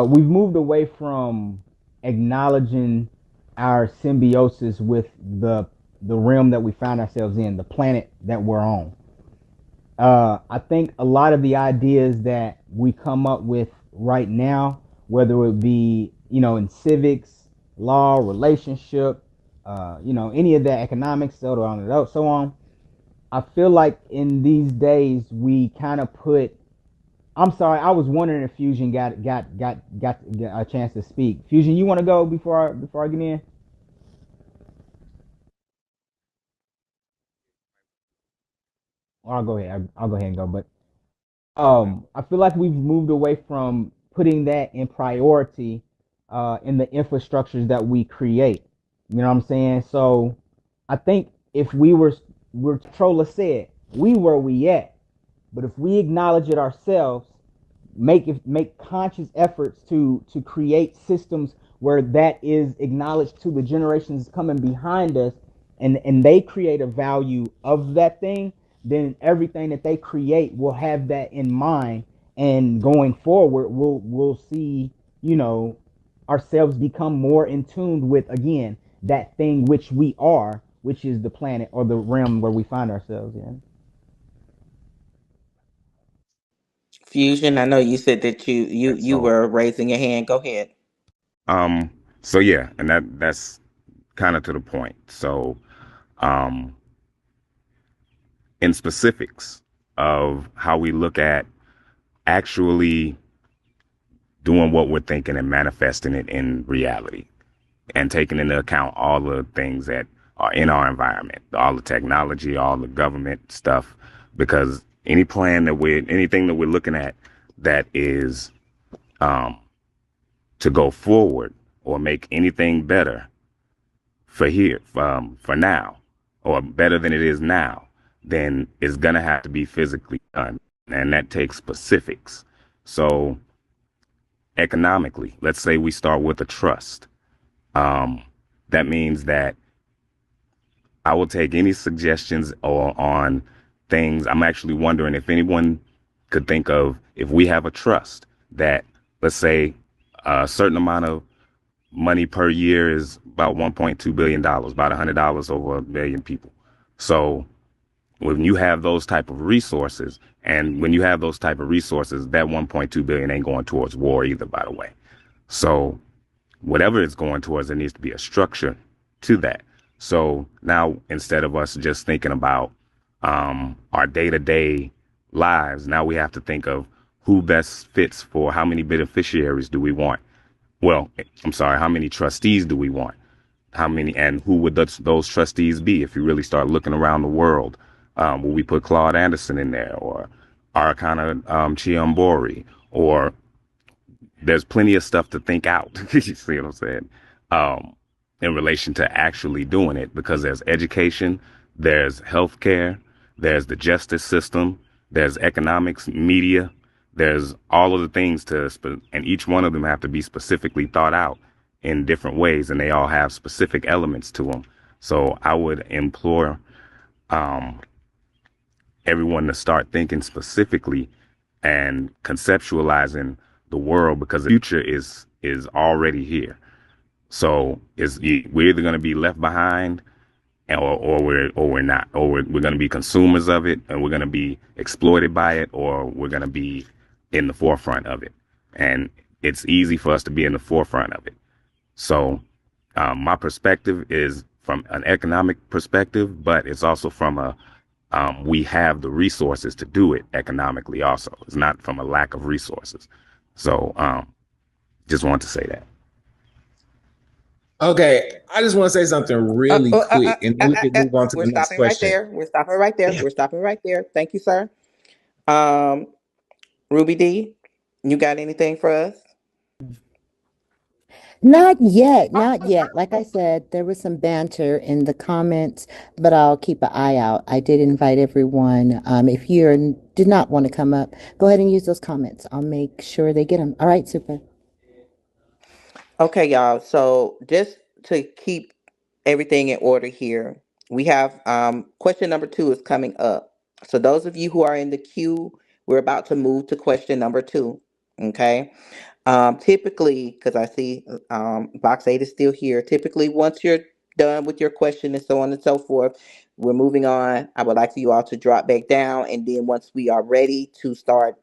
We've moved away from acknowledging our symbiosis with the realm that we find ourselves in, the planet that we're on. I think a lot of the ideas that we come up with right now, whether it be in civics, law, relationship, any of the economics, so on and so on. I feel like in these days we kind of put. I'm sorry, I was wondering if Fusion got a chance to speak. Fusion, you want to go before I get in? I'll go ahead. I'll go ahead and go. But I feel like we've moved away from putting that in priority in the infrastructures that we create. You know what I'm saying? So I think if we're Trolla said, we where we at. But if we acknowledge it ourselves, make conscious efforts to create systems where that is acknowledged to the generations coming behind us, and they create a value of that thing, then everything that they create will have that in mind, and going forward we'll see, you know, ourselves become more in tune with, again, that thing which we are, which is the planet or the realm where we find ourselves in. Fusion, I know you said that you So, were raising your hand. Go ahead. um, so yeah, and that's kind of to the point. So, um, in specifics of how we look at actually doing what we're thinking and manifesting it in reality, and taking into account all the things that are in our environment, all the technology, all the government stuff, because anything that we're looking at that is um, to go forward or make anything better for now, or better than it is now, then it's gonna have to be physically done, and that takes specifics. So economically, let's say we start with a trust. Um, that means that I will take any suggestions or on things. I'm actually wondering if anyone could think of, if we have a trust that, let's say, a certain amount of money per year is about $1.2 billion, about $100 over a million people. So when you have those type of resources, and when you have those type of resources, that 1.2 billion ain't going towards war either, by the way. So whatever it's going towards, there needs to be a structure to that. So now, instead of us just thinking about our day-to-day lives, now we have to think of who best fits for how many beneficiaries do we want. Well, I'm sorry, how many trustees do we want? How many, and who would those trustees be? If you really start looking around the world, will we put Claude Anderson in there, or Arcana Chiambori, or there's plenty of stuff to think out. You see what I'm saying? Um, in relation to actually doing it, because there's education, there's healthcare, there's the justice system, there's economics, media, there's all of the things and each one of them have to be specifically thought out in different ways, and they all have specific elements to them. So I would implore um, everyone to start thinking specifically and conceptualizing the world, because the future is already here. So we're either going to be left behind, or we're not, or we're going to be consumers of it, and we're going to be exploited by it, or we're going to be in the forefront of it. And it's easy for us to be in the forefront of it. So my perspective is from an economic perspective, but it's also from we have the resources to do it economically also. It's not from a lack of resources. So just wanted to say that. Okay, I just want to say something really quick, and then we can move on to We're the next stopping right question. there. We're stopping right there. We're stopping right there. Thank you, sir. Um, Ruby D, you got anything for us? Not yet, not yet. Like I said, there was some banter in the comments, but I'll keep an eye out. I did invite everyone. If you did not want to come up, go ahead and use those comments. I'll make sure they get them. All right, super. Okay, y'all. So just to keep everything in order here, we have question number 2 is coming up. So those of you who are in the queue, we're about to move to question number 2. Okay. Typically, because I see box 8 is still here. Typically, once you're done with your question and so on and so forth, we're moving on. I would like for you all to drop back down, and then once we are ready to start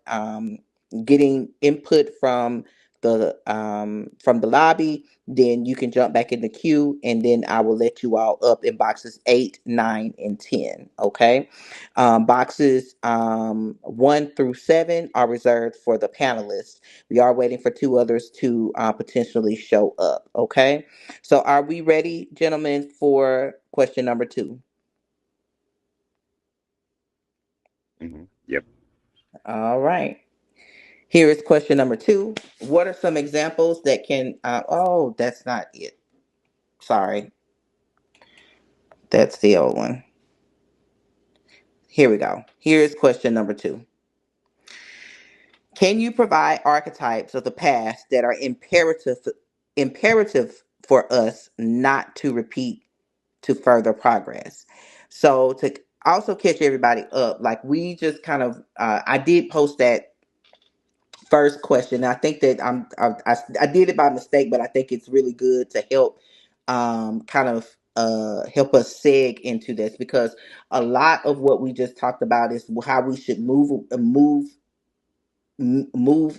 getting input from the lobby, then you can jump back in the queue, and then I will let you all up in boxes 8, 9, and 10. Okay. Boxes 1 through 7 are reserved for the panelists. We are waiting for 2 others to potentially show up. Okay. So are we ready, gentlemen, for question number 2? Yep. All right. Here is question number 2. What are some examples that can? Oh, that's not it. Sorry, that's the old one. Here we go. Here is question number 2. Can you provide archetypes of the past that are imperative for us not to repeat to further progress? So to also catch everybody up, like we just kind of, I did post that first question. I think that I did it by mistake, but I think it's really good to help kind of help us seg into this, because a lot of what we just talked about is how we should move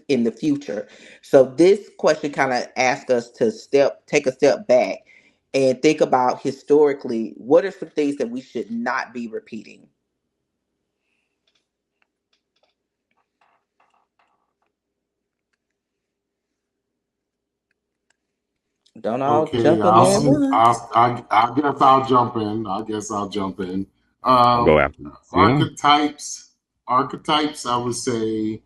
in the future. So this question kind of asks us to take a step back and think about historically, what are some things that we should not be repeating? Don't all Okay, jump in there at once. I guess I'll jump in. I guess I'll jump in. I'll go Um, after you. Yeah. archetypes. I would say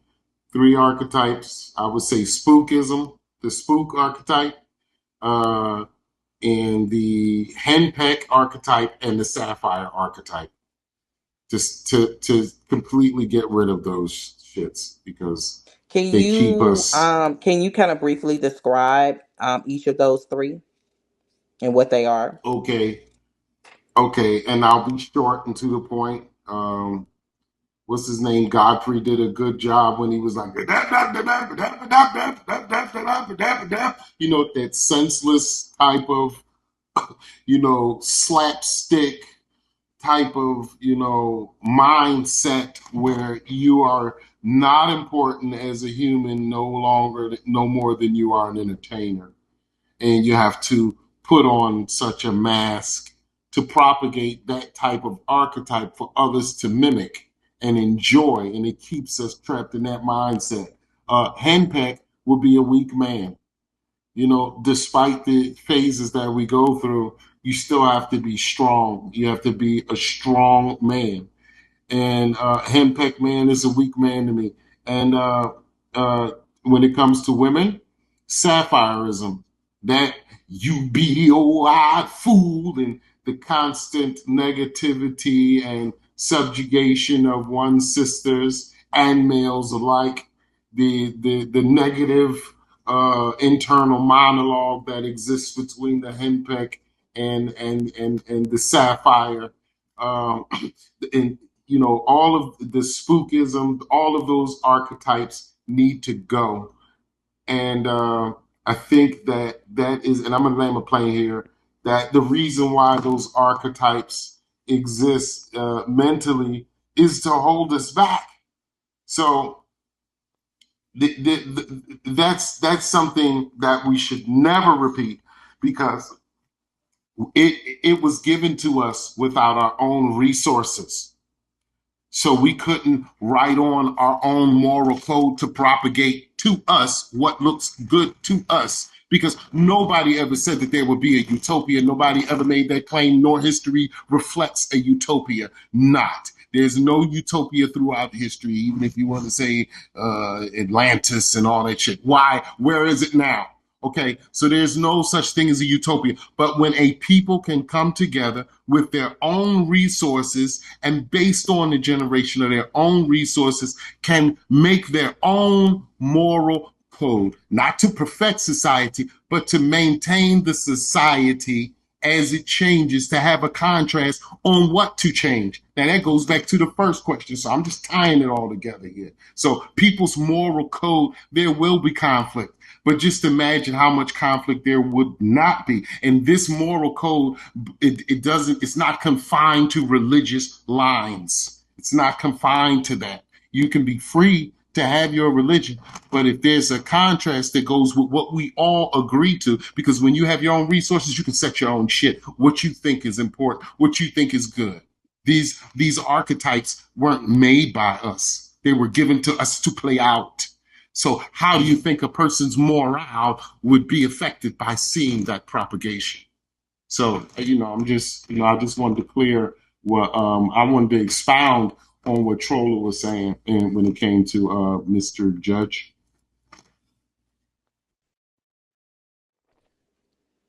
three archetypes. I would say spookism, the spook archetype, uh, and the henpeck archetype, and the sapphire archetype. Just to completely get rid of those shits because they keep us Can you kind of briefly describe each of those three and what they are? okay. Okay, and I'll be short and to the point. What's his name? Godfrey did a good job when he was like, that senseless type of, slapstick type of, mindset where you are not important as a human no more than you are an entertainer. And you have to put on such a mask to propagate that type of archetype for others to mimic and enjoy, and it keeps us trapped in that mindset. Henpeck will be a weak man. Despite the phases that we go through, you still have to be strong. You have to be a strong man. And Henpeck man is a weak man to me. And uh, when it comes to women, sapphireism, that you beady-eyed fool, and the constant negativity and subjugation of one's sisters and males alike, the negative internal monologue that exists between the henpeck and the sapphire. Um, and all of the spookism, all of those archetypes need to go. And I think that is, and I'm going to land my plane here, that the reason why those archetypes exist mentally is to hold us back. So that's something that we should never repeat, because it was given to us without our own resources. So we couldn't write on our own moral code to propagate to us what looks good to us, because nobody ever said that there would be a utopia. Nobody ever made that claim, nor history reflects a utopia. Not. There's no utopia throughout history, even if you want to say Atlantis and all that shit. Why? Where is it now? Okay, so there's no such thing as a utopia. But when a people can come together with their own resources and based on the generation of their own resources, can make their own moral code, not to perfect society, but to maintain the society as it changes, to have a contrast on what to change. Now that goes back to the first question. So I'm just tying it all together here. So people's moral code, there will be conflict. But just imagine how much conflict there would not be. And this moral code, it's not confined to religious lines. It's not confined to that. You can be free to have your religion, but if there's a contrast that goes with what we all agree to, because when you have your own resources, you can set your own shit, what you think is important, what you think is good. These archetypes weren't made by us. They were given to us to play out. So how do you think a person's morale would be affected by seeing that propagation? So, I'm just, I just wanted to clear what I wanted to expound on what Troller was saying, and when it came to Mr. Judge.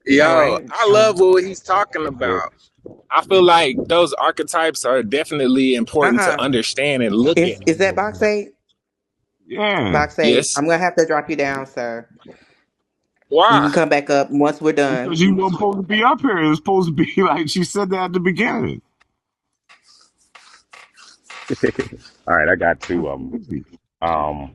All Yo, right. I love what he's talking about. I feel like those archetypes are definitely important to Uh-uh. understand and look at. Is that box eight? Yeah. Box eight. Yes. I'm gonna have to drop you down, sir. You can Why? come back up once we're done. Because you weren't supposed to be up here. It was supposed to be like she said that at the beginning. All right, I got two of them. Um,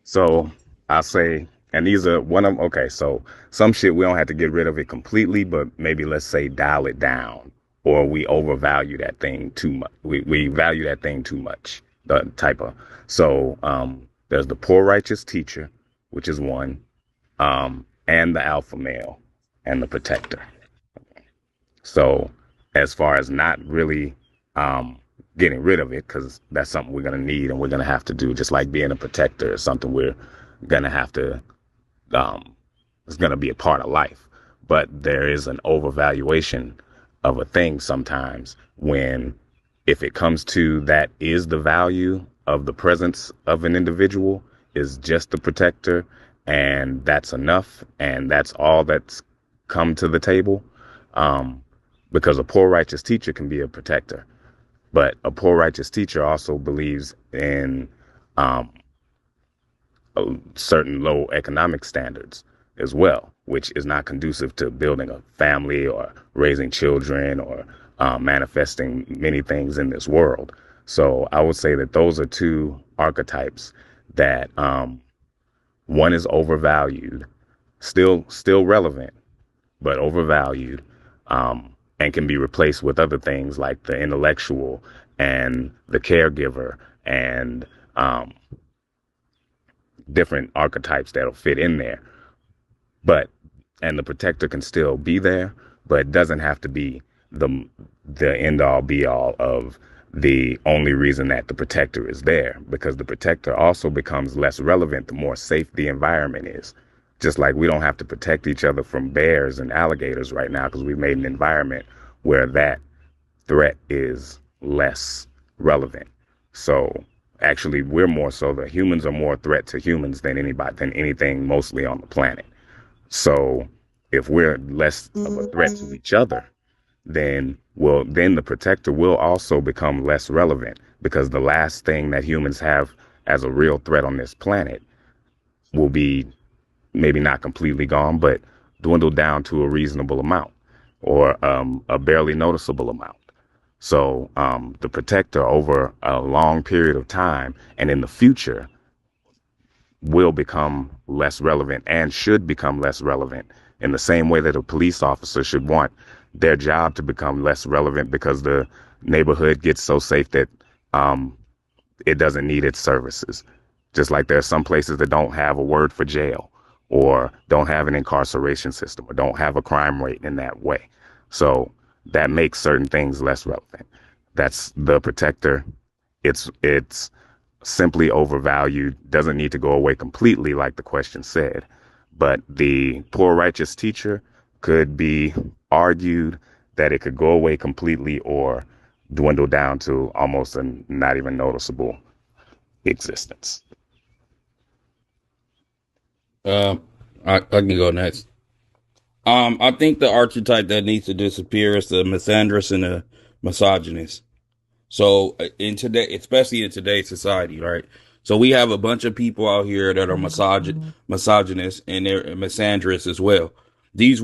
so I'll say, and these are one of them. Okay, so some shit we don't have to get rid of it completely, but maybe let's say dial it down, or we overvalue that thing too much. We value that thing too much. The type of there's the poor righteous teacher, which is one, and the alpha male and the protector. So as far as not really getting rid of it, because that's something we're going to need and we're going to have to do, just like being a protector is something we're going to have to, it's going to be a part of life. But there is an overvaluation of a thing sometimes when, if it comes to that is the value of the presence of an individual, is just the protector, and that's enough, and that's all that's come to the table. Because a poor righteous teacher can be a protector, but a poor righteous teacher also believes in um, certain low economic standards as well, which is not conducive to building a family or raising children or manifesting many things in this world. So I would say that those are two archetypes that one is overvalued, still relevant, but overvalued, and can be replaced with other things like the intellectual and the caregiver and different archetypes that'll fit in there. But and the protector can still be there, but it doesn't have to be the end all be all of the only reason that the protector is there, because the protector also becomes less relevant the more safe the environment is. Just like we don't have to protect each other from bears and alligators right now because we've made an environment where that threat is less relevant. So actually we're more so, the humans are more a threat to humans than anything mostly on the planet. So if we're less of a threat to each other, then the protector will also become less relevant, because the last thing that humans have as a real threat on this planet will be maybe not completely gone, but dwindled down to a reasonable amount, or a barely noticeable amount. So the protector over a long period of time and in the future will become less relevant, and should become less relevant, in the same way that a police officer should want their job to become less relevant because the neighborhood gets so safe that it doesn't need its services. Just like there are some places that don't have a word for jail, or don't have an incarceration system, or don't have a crime rate in that way. So that makes certain things less relevant. That's the protector. It's simply overvalued, doesn't need to go away completely like the question said. But the poor righteous teacher could be argued that it could go away completely or dwindle down to almost a not even noticeable existence. I can go next. I think the archetype that needs to disappear is the misandrist and the misogynist. So in today, especially in today's society, right? So we have a bunch of people out here that are misogynists, and they're misandrous as well. These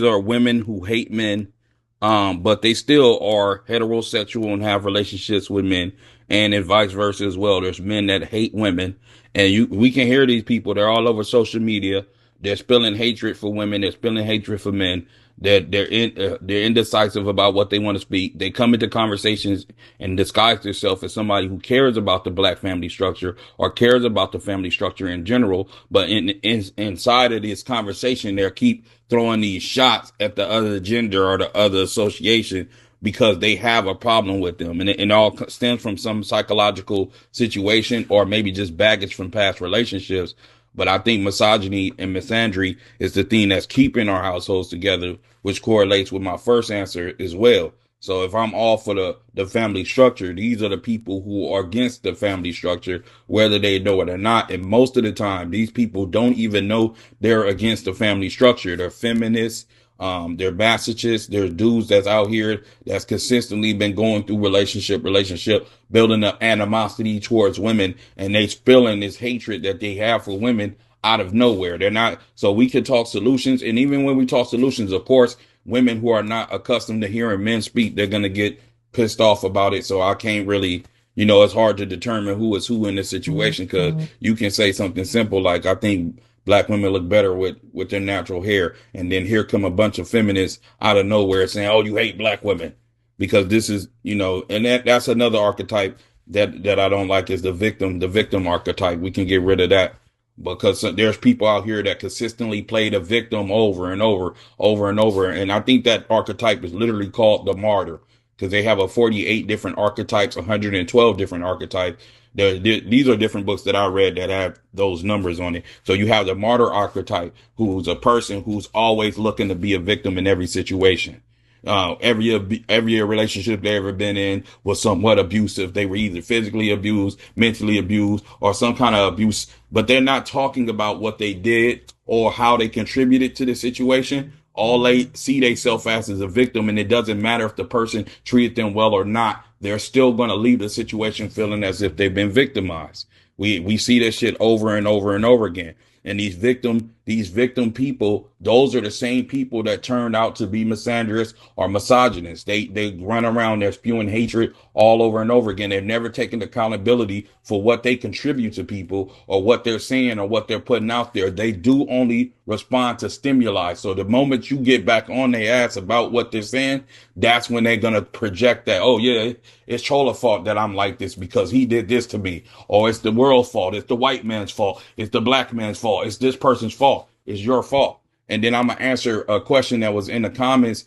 are women who hate men, but they still are heterosexual and have relationships with men, and vice versa as well. There's men that hate women, and we can hear these people. They're all over social media. They're spilling hatred for women. They're spilling hatred for men. They're indecisive about what they want to speak. They come into conversations and disguise themselves as somebody who cares about the black family structure or cares about the family structure in general. But inside of this conversation, they keep throwing these shots at the other gender or the other association because they have a problem with them. And it all stems from some psychological situation or maybe just baggage from past relationships. But I think misogyny and misandry is the thing that's keeping our households together, which correlates with my first answer as well. So if I'm all for the family structure, these are the people who are against the family structure, whether they know it or not. And most of the time, these people don't even know they're against the family structure. They're feminists. They're masochists. There's dudes that's out here that's consistently been going through relationship, building up animosity towards women, and they spilling this hatred that they have for women out of nowhere. They're not, so we can talk solutions. And even when we talk solutions, of course, women who are not accustomed to hearing men speak, they're going to get pissed off about it. So I can't really, it's hard to determine who is who in this situation, because you can say something simple like, I think black women look better with their natural hair. And then here come a bunch of feminists out of nowhere saying, oh, you hate black women. Because this is, and that's another archetype that I don't like, is the victim archetype. We can get rid of that, because there's people out here that consistently play the victim over and over and over. And I think that archetype is literally called the martyr, because they have a 48 different archetypes, 112 different archetypes. These are different books that I read that have those numbers on it. So you have the martyr archetype, who's a person who's always looking to be a victim in every situation. Every relationship they ever been in was somewhat abusive. They were either physically abused, mentally abused, or some kind of abuse, but they're not talking about what they did or how they contributed to the situation. All they see themselves as a victim, and it doesn't matter if the person treated them well or not. They're still going to leave the situation feeling as if they've been victimized. We see this shit over and over and over again. And these victim people, those are the same people that turned out to be misandrous or misogynist. They run around there spewing hatred all over and over again. They've never taken accountability for what they contribute to people, or what they're saying, or what they're putting out there. They do only respond to stimuli. So the moment you get back on their ass about what they're saying, that's when they're gonna project that, oh yeah, it's Chola fault that I'm like this because he did this to me, or it's the world's fault, it's the white man's fault, it's the black man's fault, it's this person's fault, it's your fault. And then I'm gonna answer a question that was in the comments,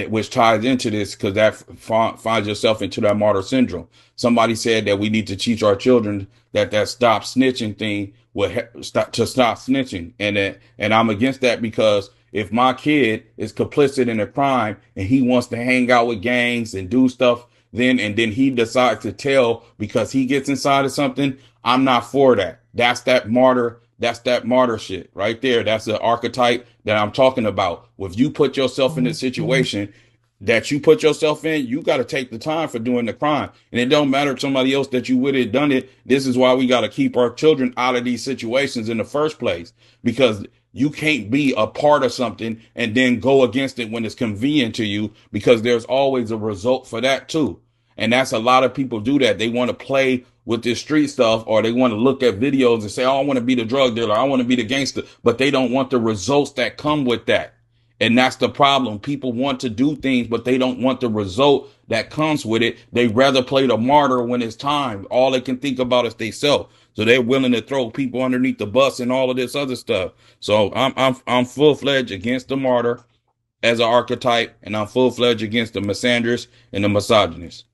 which ties into this, because that finds yourself into that martyr syndrome. Somebody said that we need to teach our children that stop snitching thing will stop snitching, and I'm against that, because if my kid is complicit in a crime and he wants to hang out with gangs and do stuff, then he decides to tell because he gets inside of something, I'm not for that. That's that martyr. That's that martyr shit right there. That's the archetype that I'm talking about. If you put yourself in a situation that you put yourself in, you got to take the time for doing the crime. And it don't matter if somebody else that you would have done it. This is why we got to keep our children out of these situations in the first place, because you can't be a part of something and then go against it when it's convenient to you, because there's always a result for that too. And that's, a lot of people do that. They want to play with this street stuff, or they want to look at videos and say, oh, I want to be the drug dealer, I want to be the gangster, but they don't want the results that come with that. And that's the problem. People want to do things, but they don't want the result that comes with it. They rather play the martyr when it's time. All they can think about is they self. So they're willing to throw people underneath the bus and all of this other stuff. So I'm full fledged against the martyr as an archetype, and I'm full fledged against the misandrist and the misogynist.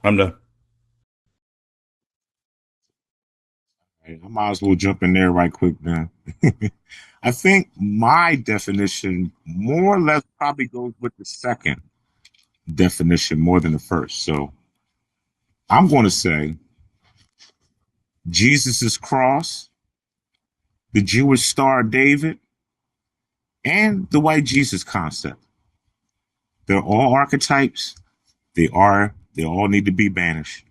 I'm done. Hey, I might as well jump in there right quick then. I think my definition more or less probably goes with the second definition more than the first. So I'm going to say Jesus's cross, the Jewish Star of David, and the white Jesus concept. They're all archetypes. They all need to be banished.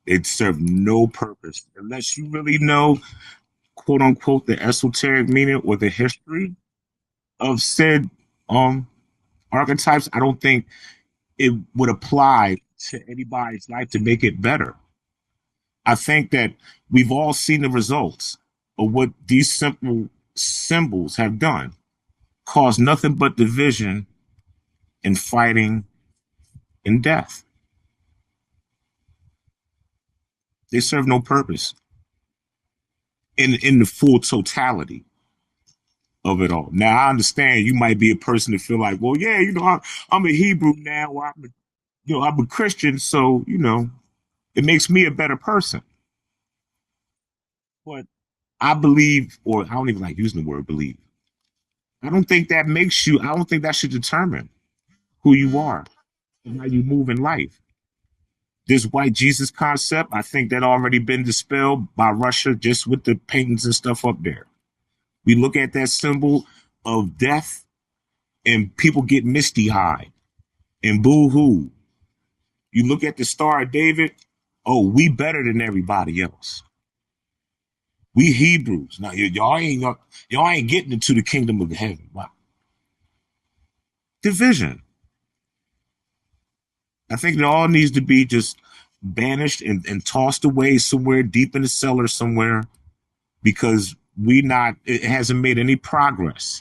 They serve no purpose unless you really know, quote unquote, the esoteric meaning or the history of said um archetypes. I don't think it would apply to anybody's life to make it better. I think that we've all seen the results of what these simple symbols have done. Cause nothing but division and fighting and death. They serve no purpose in the full totality of it all. Now I understand you might be a person to feel like, well, yeah, I'm a Hebrew now, or I'm a Christian, so it makes me a better person. But I believe, or I don't even like using the word believe. I don't think that should determine who you are. and how you move in life. This white Jesus concept, I think that already been dispelled by Russia just with the paintings and stuff up there. We look at that symbol of death and people get misty eyed and boo hoo. You look at the Star of David, oh, we better than everybody else. We Hebrews. Now y'all ain't getting into the kingdom of heaven. Wow. Division. I think it all needs to be just banished and tossed away somewhere deep in the cellar somewhere because it hasn't made any progress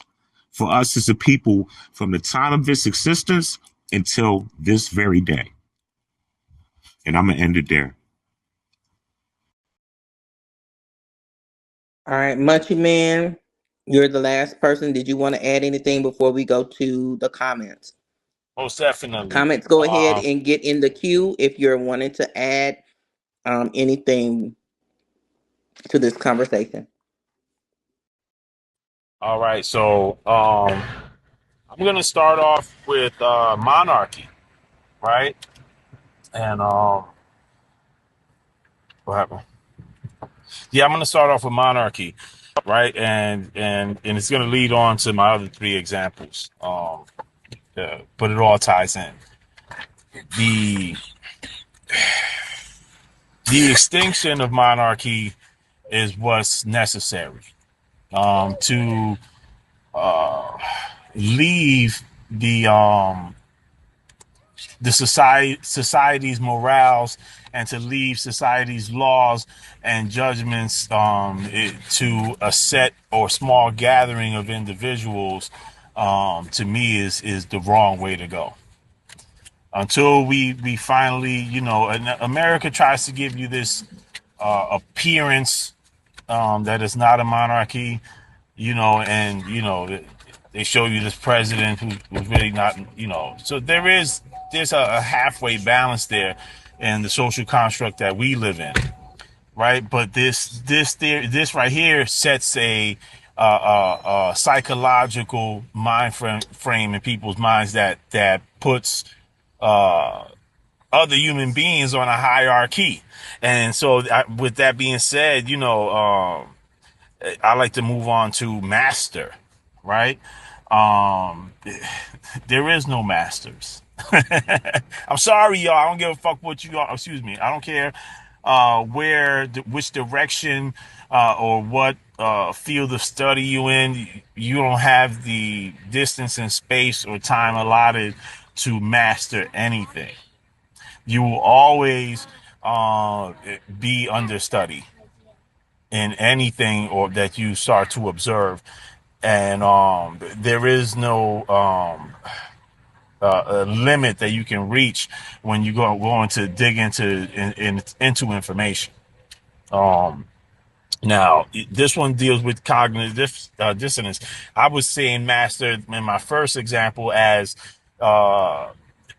for us as a people from the time of its existence until this very day. And I'm going to end it there. All right, Munchie Man, you're the last person. Did you want to add anything before we go to the comments? Most definitely. Comments, go ahead and get in the queue if you're wanting to add anything to this conversation. All right. So I'm gonna start off with monarchy, right? And what happened? Yeah, I'm gonna start off with monarchy, right? And it's gonna lead on to my other three examples. But it all ties in. The the extinction of monarchy is what's necessary to leave the society's morals and to leave society's laws and judgments to a set or small gathering of individuals. To me is the wrong way to go. Until we finally, America tries to give you this appearance that it's not a monarchy, and they show you this president who's really not, so there's a halfway balance there in the social construct that we live in, right? But this right here sets a psychological mind frame in people's minds that puts other human beings on a hierarchy. And so with that being said, I like to move on to master, right? Um, there is no masters. I'm sorry, y'all. I don't give a fuck what you are. Excuse me. I don't care which direction or what field of study you in. You don't have the distance and space or time allotted to master anything. You will always be understudy in anything or that you start to observe, and there is no a limit that you can reach when you going to dig into information. Now, this one deals with cognitive dissonance. I was saying master in my first example as uh,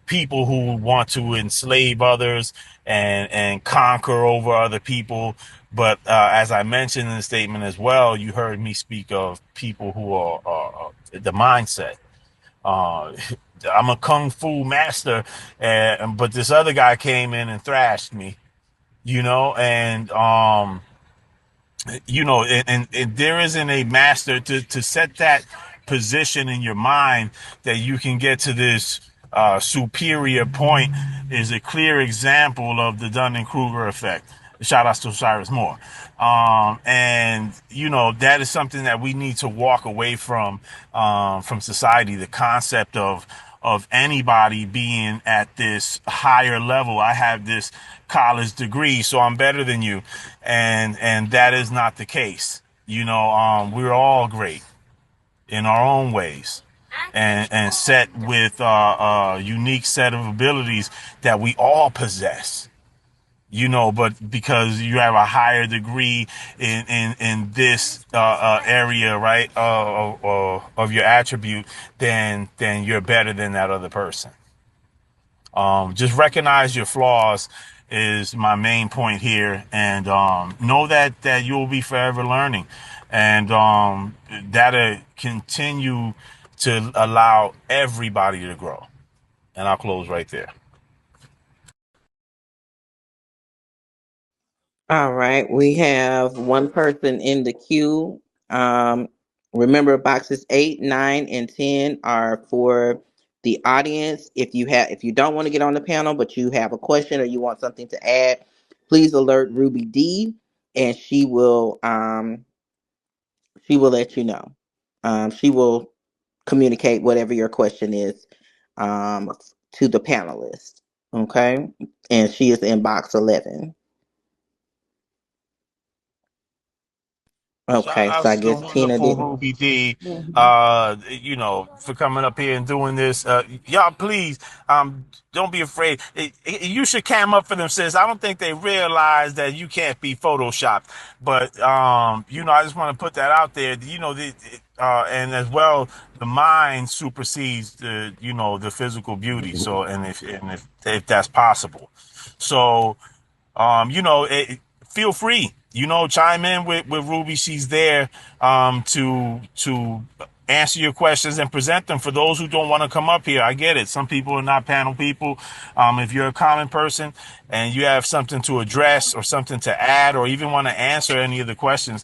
people who want to enslave others and conquer over other people. But as I mentioned in the statement as well, you heard me speak of people who are the mindset. Uh, I'm a kung fu master, but this other guy came in and thrashed me, and and there isn't a master to set that position in your mind that you can get to this superior point is a clear example of the Dunning-Kruger effect. Shout outs to Cyrus Moore. And that is something that we need to walk away from society. The concept of anybody being at this higher level. I have this college degree, so I'm better than you. And that is not the case. We're all great in our own ways and set with a unique set of abilities that we all possess. But because you have a higher degree in this area, right, of your attribute, then you're better than that other person. Just recognize your flaws is my main point here, and know that you'll be forever learning, and that'll continue to allow everybody to grow. And I'll close right there. All right, we have one person in the queue. Um, Remember, boxes 8, 9, and 10 are for the audience. If you don't want to get on the panel, but you have a question or you want something to add, please alert Ruby D, and she will let you know. She will communicate whatever your question is um, to the panelist. Okay, and she is in box 11. Shout Okay, so outs I to the guess Tina wonderful didn't. Ruby D, for coming up here and doing this. Y'all, please, don't be afraid. You should cam up for them, sis. I don't think they realize that you can't be photoshopped. But, I just want to put that out there. And as well, the mind supersedes the physical beauty. So, and if that's possible. So, feel free, chime in with Ruby. She's there to answer your questions and present them for those who don't want to come up here. I get it. Some people are not panel people. If you're a common person and you have something to address or something to add or even want to answer any of the questions,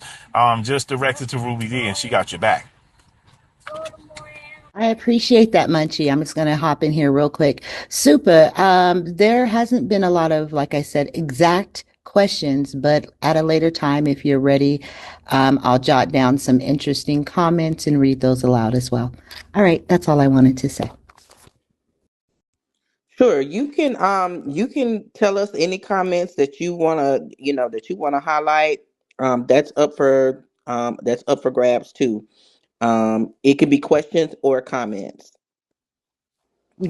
just direct it to Ruby D and she got your back. I appreciate that, Munchie. I'm just going to hop in here real quick. Super. There hasn't been a lot of, like I said, exact questions, but at a later time, if you're ready, I'll jot down some interesting comments and read those aloud as well. All right, that's all I wanted to say. Sure, you can tell us any comments that you want to highlight. That's up for grabs too. It could be questions or comments.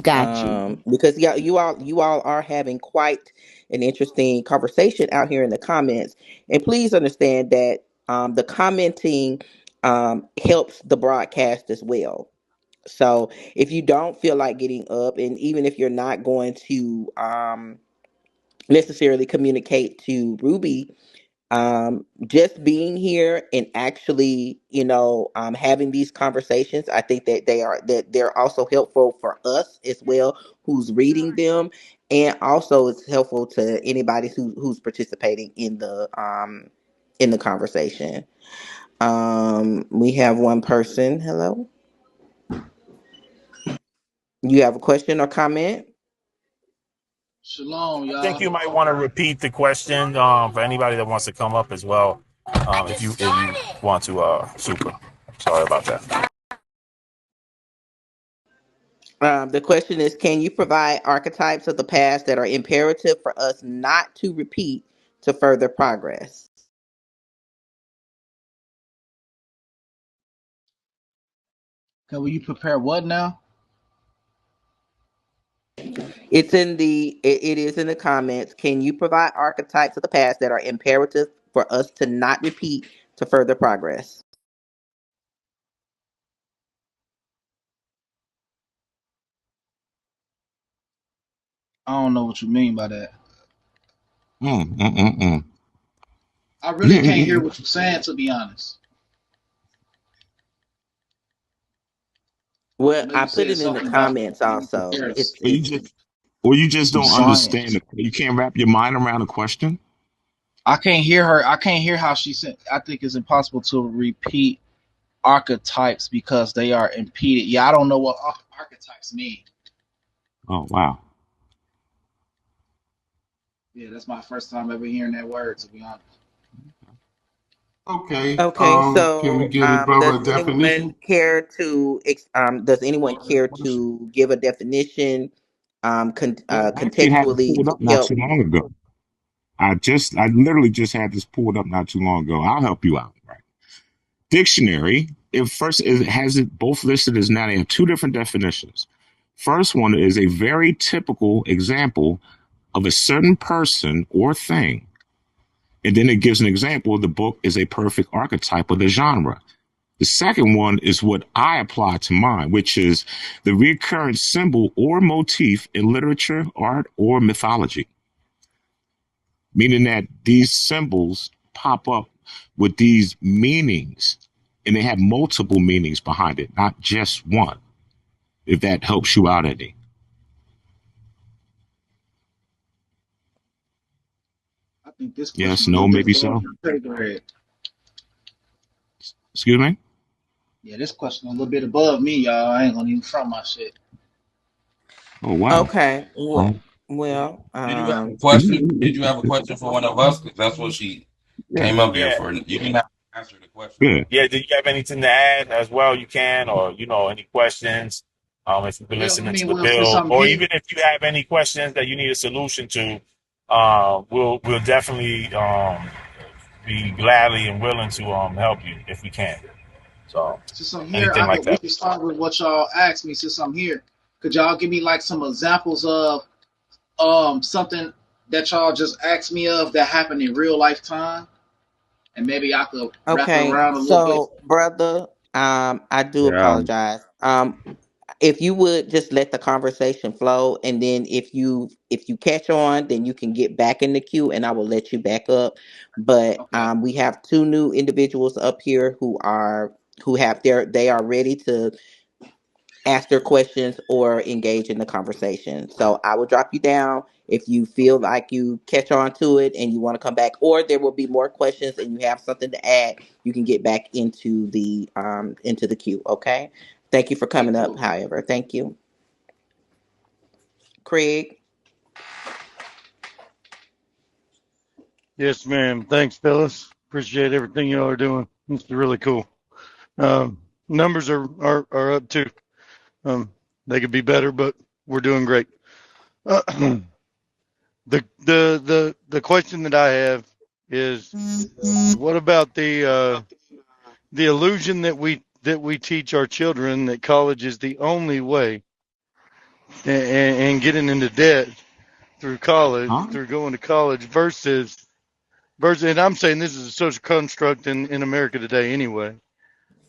Got you. Because yeah, you all are having quite an interesting conversation out here in the comments. And please understand that the commenting helps the broadcast as well. So if you don't feel like getting up, and even if you're not going to necessarily communicate to Ruby, just being here and actually, having these conversations, I think that they're also helpful for us as well, who's reading them, and also it's helpful to anybody who's participating in the conversation. We have one person. Hello, you have a question or comment? Shalom, I think you y'all. might want to repeat the question for anybody that wants to come up as well. If you want to, super. Sorry about that. The question is, can you provide archetypes of the past that are imperative for us not to repeat to further progress? Can we prepare what now? It is in the comments. Can you provide archetypes of the past that are imperative for us to not repeat to further progress? I don't know what you mean by that. Mm, mm, mm, I really can't hear mm. what you're saying, to be honest. I Well, know I you put said it in the something about comments being also. prepared Or you It's just, or you just through don't understand science. it. You can't wrap your mind around a question. I can't hear her. I can't hear how she said. I think it's impossible to repeat archetypes because they are impeded. Yeah, I don't know what archetypes mean. Oh wow. Yeah, that's my first time ever hearing that word, to be honest. Okay. okay. Can we So, give the brother a definition? does anyone care to give a definition Well, I actually had it contextually pulled to up not help? too long ago. I literally just had this pulled up not too long ago. I'll help you out. Right. Dictionary. It has it both listed as now they have two different definitions. First one is a very typical example of a certain person or thing. And then it gives an example. The book is a perfect archetype of the genre. The second one is what I apply to mine, which is the recurrent symbol or motif in literature, art, or mythology, meaning that these symbols pop up with these meanings and they have multiple meanings behind it, not just one, if that helps you out any. think this Yes, question a no, little bit maybe above so. your pay grade. Excuse me? Yeah, this question a little bit above me, y'all. I ain't gonna even front my shit. Oh, wow. Okay. Oh, Well, Did you have a question? Did you have a question for one of us? 'Cause that's what she yeah, came up here Yeah. for. You didn't have to answer the question. good. Yeah. Do you have anything to add as well? You can, or any questions? If you've been Yeah, I listening to mean, the well, since bill, I'm or here, even if you have any questions that you need a solution to, we'll definitely be gladly and willing to help you if we can. So since I'm here, anything like we that. can start with what y'all asked me. Since I'm here, could y'all give me like some examples of something that y'all just asked me of that happened in real life time, and maybe I could wrap it okay. around a little bit. So, brother, I do Yeah. apologize. If you would just let the conversation flow, and then if you catch on, then you can get back in the queue and I will let you back up. But Okay. we have two new individuals up here who have they are ready to ask their questions or engage in the conversation. So I will drop you down if you feel like you catch on to it and you want to come back, or there will be more questions and you have something to add. You can get back into the queue. Okay. Thank you for Okay. coming up. Cool. However, thank you, Craig. Yes, ma'am. Thanks, fellas. Appreciate everything y'all are doing. It's really cool. Numbers are up too. Um, they could be better, but we're doing great. The the question that I have is, what about the illusion that we teach our children that college is the only way, and getting into debt through college, Huh? through going to college versus, and I'm saying this is a social construct in America today anyway.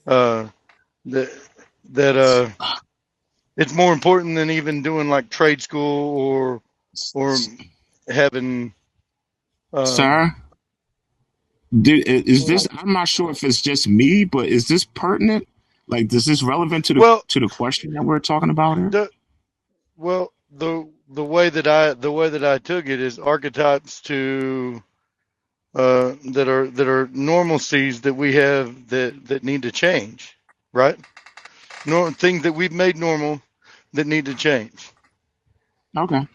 Uh, that that it's more important than even doing like trade school or having um Sir, is this, I'm not sure if it's just me, but is this pertinent? Like, is this relevant to the well question that we're talking about here? the the way that I took it is archetypes to that are normalcies that we have that need to change, right? Things that we've made normal that need to change, Okay.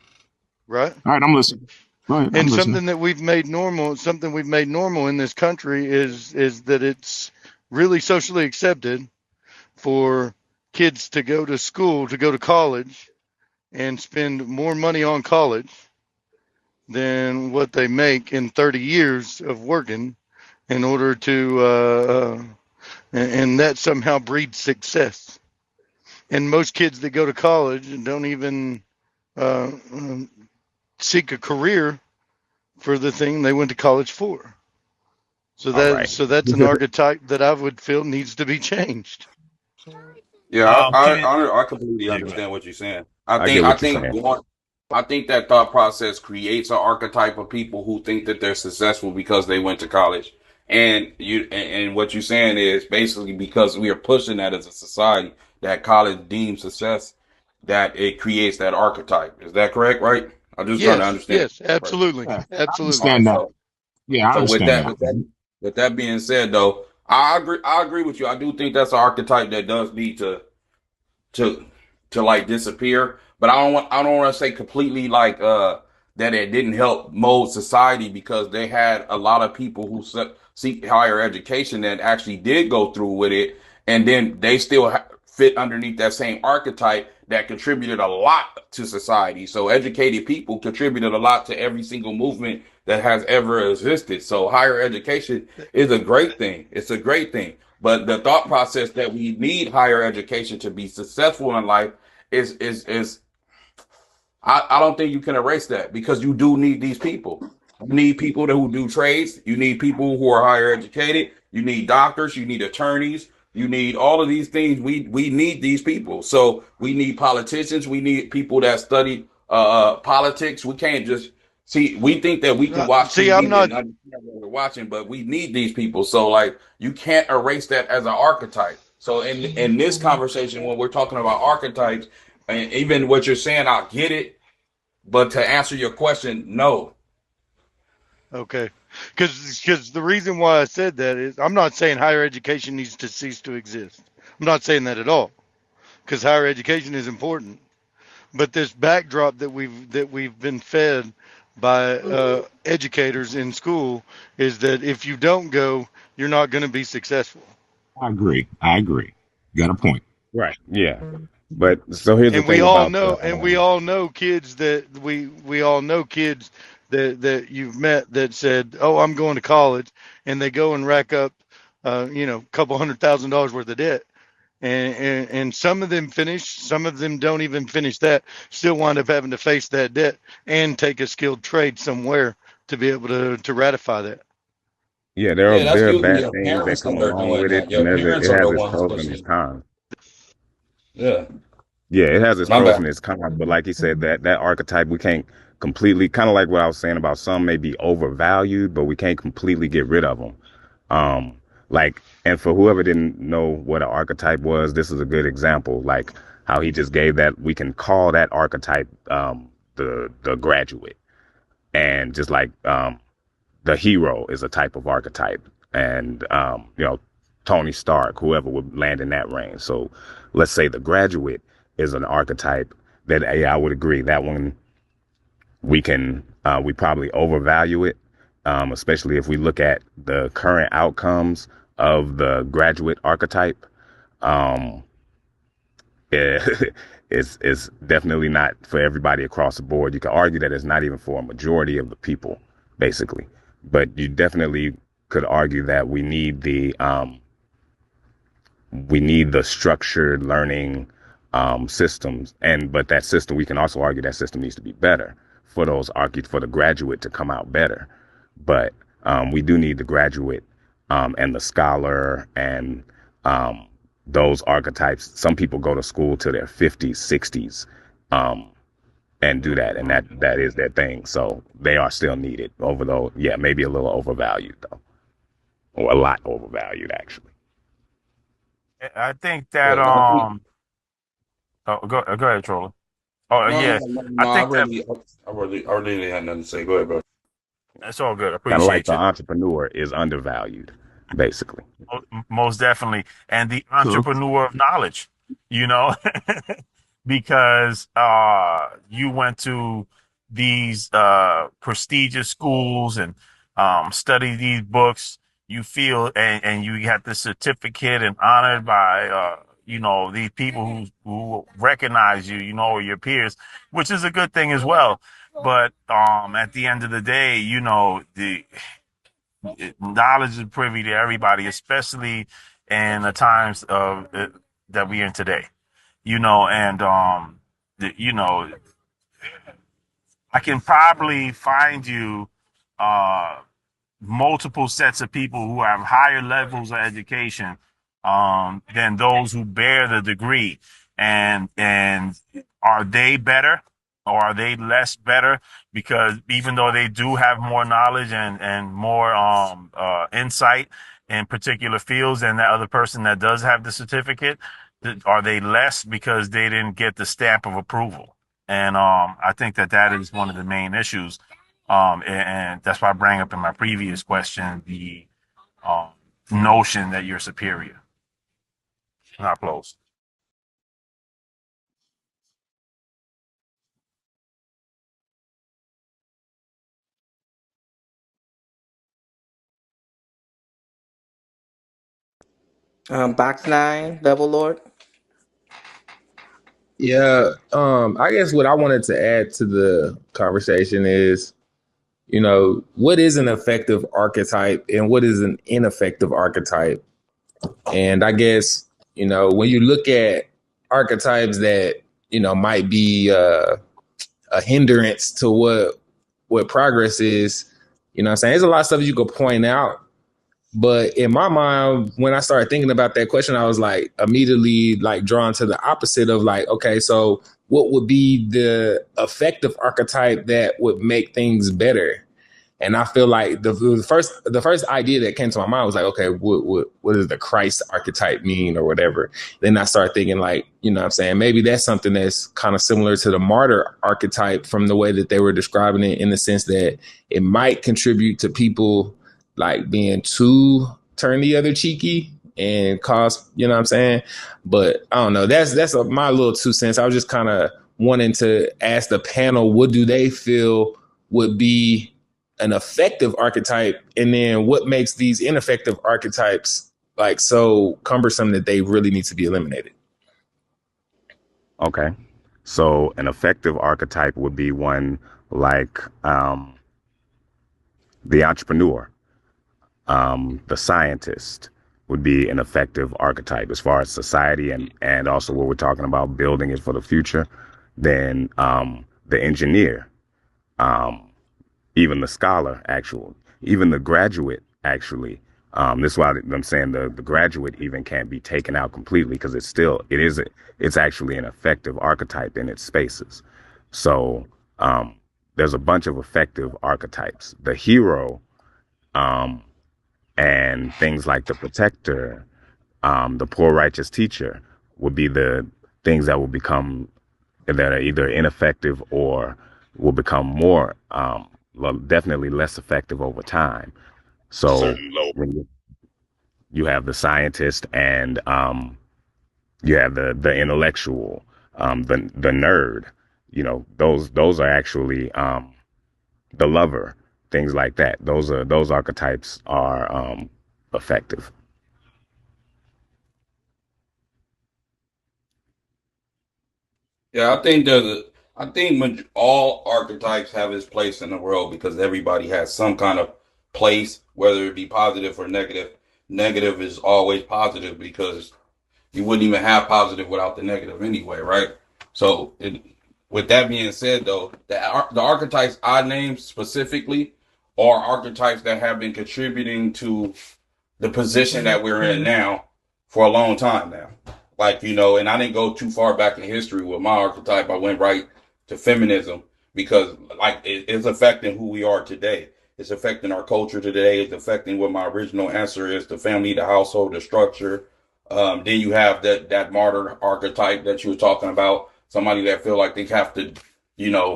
right? All right, I'm listening. Go ahead, I'm And listening. something we've made normal in this country is that it's really socially accepted for kids to go to school, to go to college, and spend more money on college than what they make in 30 years of working in order to, and that somehow breeds success. And most kids that go to college don't even uh, seek a career for the thing they went to college for. All right. So that's an archetype that I would feel needs to be changed. Yeah, Can I completely Yeah, go ahead. understand what you're saying. I get I what you're think saying. I think that thought process creates an archetype of people who think that they're successful because they went to college. And what you're saying is basically because we are pushing that as a society that college deems success, that it creates that archetype. Is that correct? Right? I'm just trying to Yes, understand. yes, Right. absolutely, Yeah, I All absolutely. right. understand that. Yeah, I So understand that. with that being said, though, I agree with you. I do think that's an archetype that does need to like disappear. But I don't want to say completely like that it didn't help mold society because they had a lot of people who seek higher education that actually did go through with it, and then they still fit underneath that same archetype that contributed a lot to society. So educated people contributed a lot to every single movement that has ever existed. So higher education is a great thing. It's a great thing. But the thought process that we need higher education to be successful in life is I don't think you can erase that because you do need these people. You need people who do trades. You need people who are higher educated. You need doctors. You need attorneys. You need all of these things. We need these people. So we need politicians. We need people that study politics. We can't just see. We think that we can watch See, I'm TV not. and understand what we're watching, but we need these people. So like you can't erase that as an archetype. So in this conversation, when we're talking about archetypes, and even what you're saying, I get it. But to answer your question, no. Okay. Because the reason why I said that is I'm not saying higher education needs to cease to exist. I'm not saying that at all. Because higher education is important. But this backdrop that we've been fed by educators in school is that if you don't go, you're not going to be successful. I agree. I agree. Got a point. Right. Yeah. But so here's the And we thing all about know, the and we all know kids that we all know kids that you've met that said, "Oh, I'm going to college," and they go and rack up, a couple $100,000 worth of debt. And some of them finish, some of them don't even finish that, still wind up having to face that debt and take a skilled trade somewhere to be able to ratify that. yeah, Yeah, that's there are usually bad your things that parents come that are along doing with it, that. and Your parents it are has the its ones pros and its pushing. cons. Yeah, Yeah, it has its my pros bad. and its cons, but like you said, that archetype we can't completely, kind of like what I was saying about some may be overvalued, but we can't completely get rid of them. Um, and for whoever didn't know what an archetype was, this is a good example. Like how he just gave that, we can call that archetype the graduate, and just like the hero is a type of archetype, and Tony Stark, whoever would land in that range. So let's say the graduate is an archetype that, yeah, I would agree that one we probably overvalue it, especially if we look at the current outcomes of the graduate archetype. Um, yeah, it's definitely not for everybody across the board. You can argue that it's not even for a majority of the people, basically. But you definitely could argue that we need the structured learning systems, but that system, we can also argue that system needs to be better for for the graduate to come out better. But we do need the graduate and the scholar and um, those archetypes. Some people go to school to their 50s, 60s, um, and do that, and that is their thing. So they are still needed, although, yeah, maybe a little overvalued though, or a lot overvalued actually. I think Yeah, that no, I think oh, go ahead, Troller. Oh yeah, I I think that really, I really had nothing to say. Go ahead, bro. that's all good. I Kind of like appreciate the you. entrepreneur is undervalued, basically. Most definitely, and the Cook. entrepreneur of knowledge, you know, because you went to these prestigious schools and studied these books. You feel and you got the certificate and honored by these people who recognize you, or your peers, which is a good thing as well. But at the end of the day, the knowledge is privy to everybody, especially in the times of that we're in today. And the, I can probably find you uh multiple sets of people who have higher levels of education than those who bear the degree. And are they better or are they less better? Because even though they do have more knowledge and more insight in particular fields than that other person that does have the certificate, are they less because they didn't get the stamp of approval? And I think that is one of the main issues, and that's why I bring up in my previous question the um, notion that you're superior. Not close. Box nine, Bevel Lord. Yeah, I guess what I wanted to add to the conversation is, what is an effective archetype and what is an ineffective archetype? And I guess, when you look at archetypes that, might be a hindrance to what progress is, what I'm saying? There's a lot of stuff you could point out. But in my mind, when I started thinking about that question, I was like immediately like drawn to the opposite of like, okay, so what would be the effective archetype that would make things better? And I feel like the first idea that came to my mind was like, okay, what does the Christ archetype mean or whatever? Then I started thinking like, you know what I'm saying, maybe that's something that's kind of similar to the martyr archetype from the way that they were describing it, in the sense that it might contribute to people like being too turn the other cheeky and cause, you know what I'm saying? But I don't know. That's my little 2 cents. I was just kind of wanting to ask the panel, what do they feel would be an effective archetype, and then what makes these ineffective archetypes like so cumbersome that they really need to be eliminated? Okay. So an effective archetype would be one like the entrepreneur, the scientist would be an effective archetype as far as society and also what we're talking about building it for the future. Then the engineer, um, even the scholar, even the graduate, actually. This is why I'm saying the graduate even can't be taken out completely, because it's actually an effective archetype in its spaces. So there's a bunch of effective archetypes. The hero, um, and things like the protector, the poor righteous teacher would be the things that are either ineffective or will become more definitely less effective over time. So when you have the scientist and you have the intellectual, the nerd, those are actually the lover, things like that. Those archetypes are effective. Yeah, I think all archetypes have its place in the world because everybody has some kind of place, whether it be positive or negative. Negative is always positive because you wouldn't even have positive without the negative anyway, right? So, with that being said, though, the archetypes I named specifically are archetypes that have been contributing to the position that we're in now for a long time now. Like, and I didn't go too far back in history with my archetype. I went right to feminism because, like, it's affecting who we are today. It's affecting our culture today. It's affecting what my original answer is: the family, the household, the structure. Then you have that martyr archetype that you were talking about. Somebody that feel like they have to,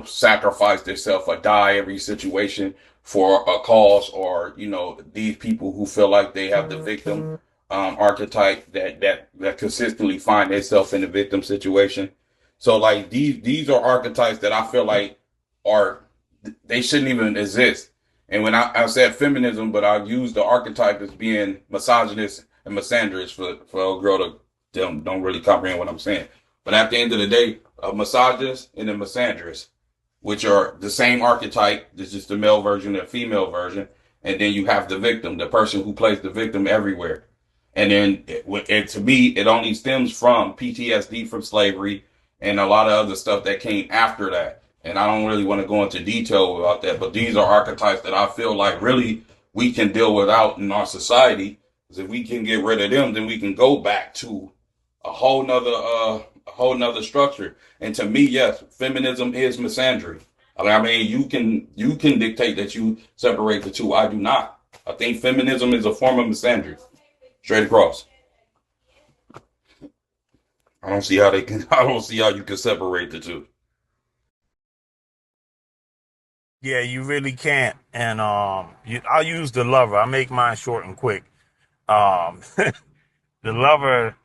sacrifice themselves or die every situation for a cause, or these people who feel like they have the victim archetype that consistently find themselves in the victim situation. So like these are archetypes that I feel like are they shouldn't even exist. And when I said feminism, but I use the archetype as being misogynist and misandrist for a girl to don't really comprehend what I'm saying. But at the end of the day, a misogynist and a misandrist, which are the same archetype. This is the male version and female version. And then you have the victim, the person who plays the victim everywhere. And then to me, it only stems from PTSD from slavery and a lot of other stuff that came after that. And I don't really want to go into detail about that, but these are archetypes that I feel like really we can deal without in our society. Because if we can get rid of them, then we can go back to a whole nother structure. And to me, yes, feminism is misandry. I mean, you can dictate that you separate the two. I do not. I think feminism is a form of misandry, straight across. I don't see how they can. I don't see how you can separate the two. Yeah, you really can't. And I'll use the lover. I make mine short and quick. Um, the lover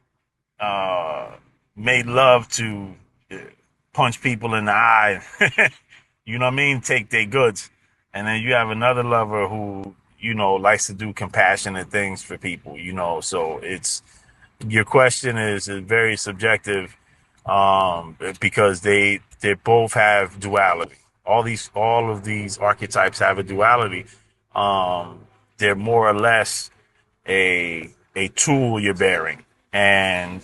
uh, made love to uh, punch people in the eye. You know what I mean? Take their goods. And then you have another lover who, likes to do compassionate things for people, So your question is very subjective, because they both have duality. All of these archetypes have a duality. They're more or less a tool you're bearing. And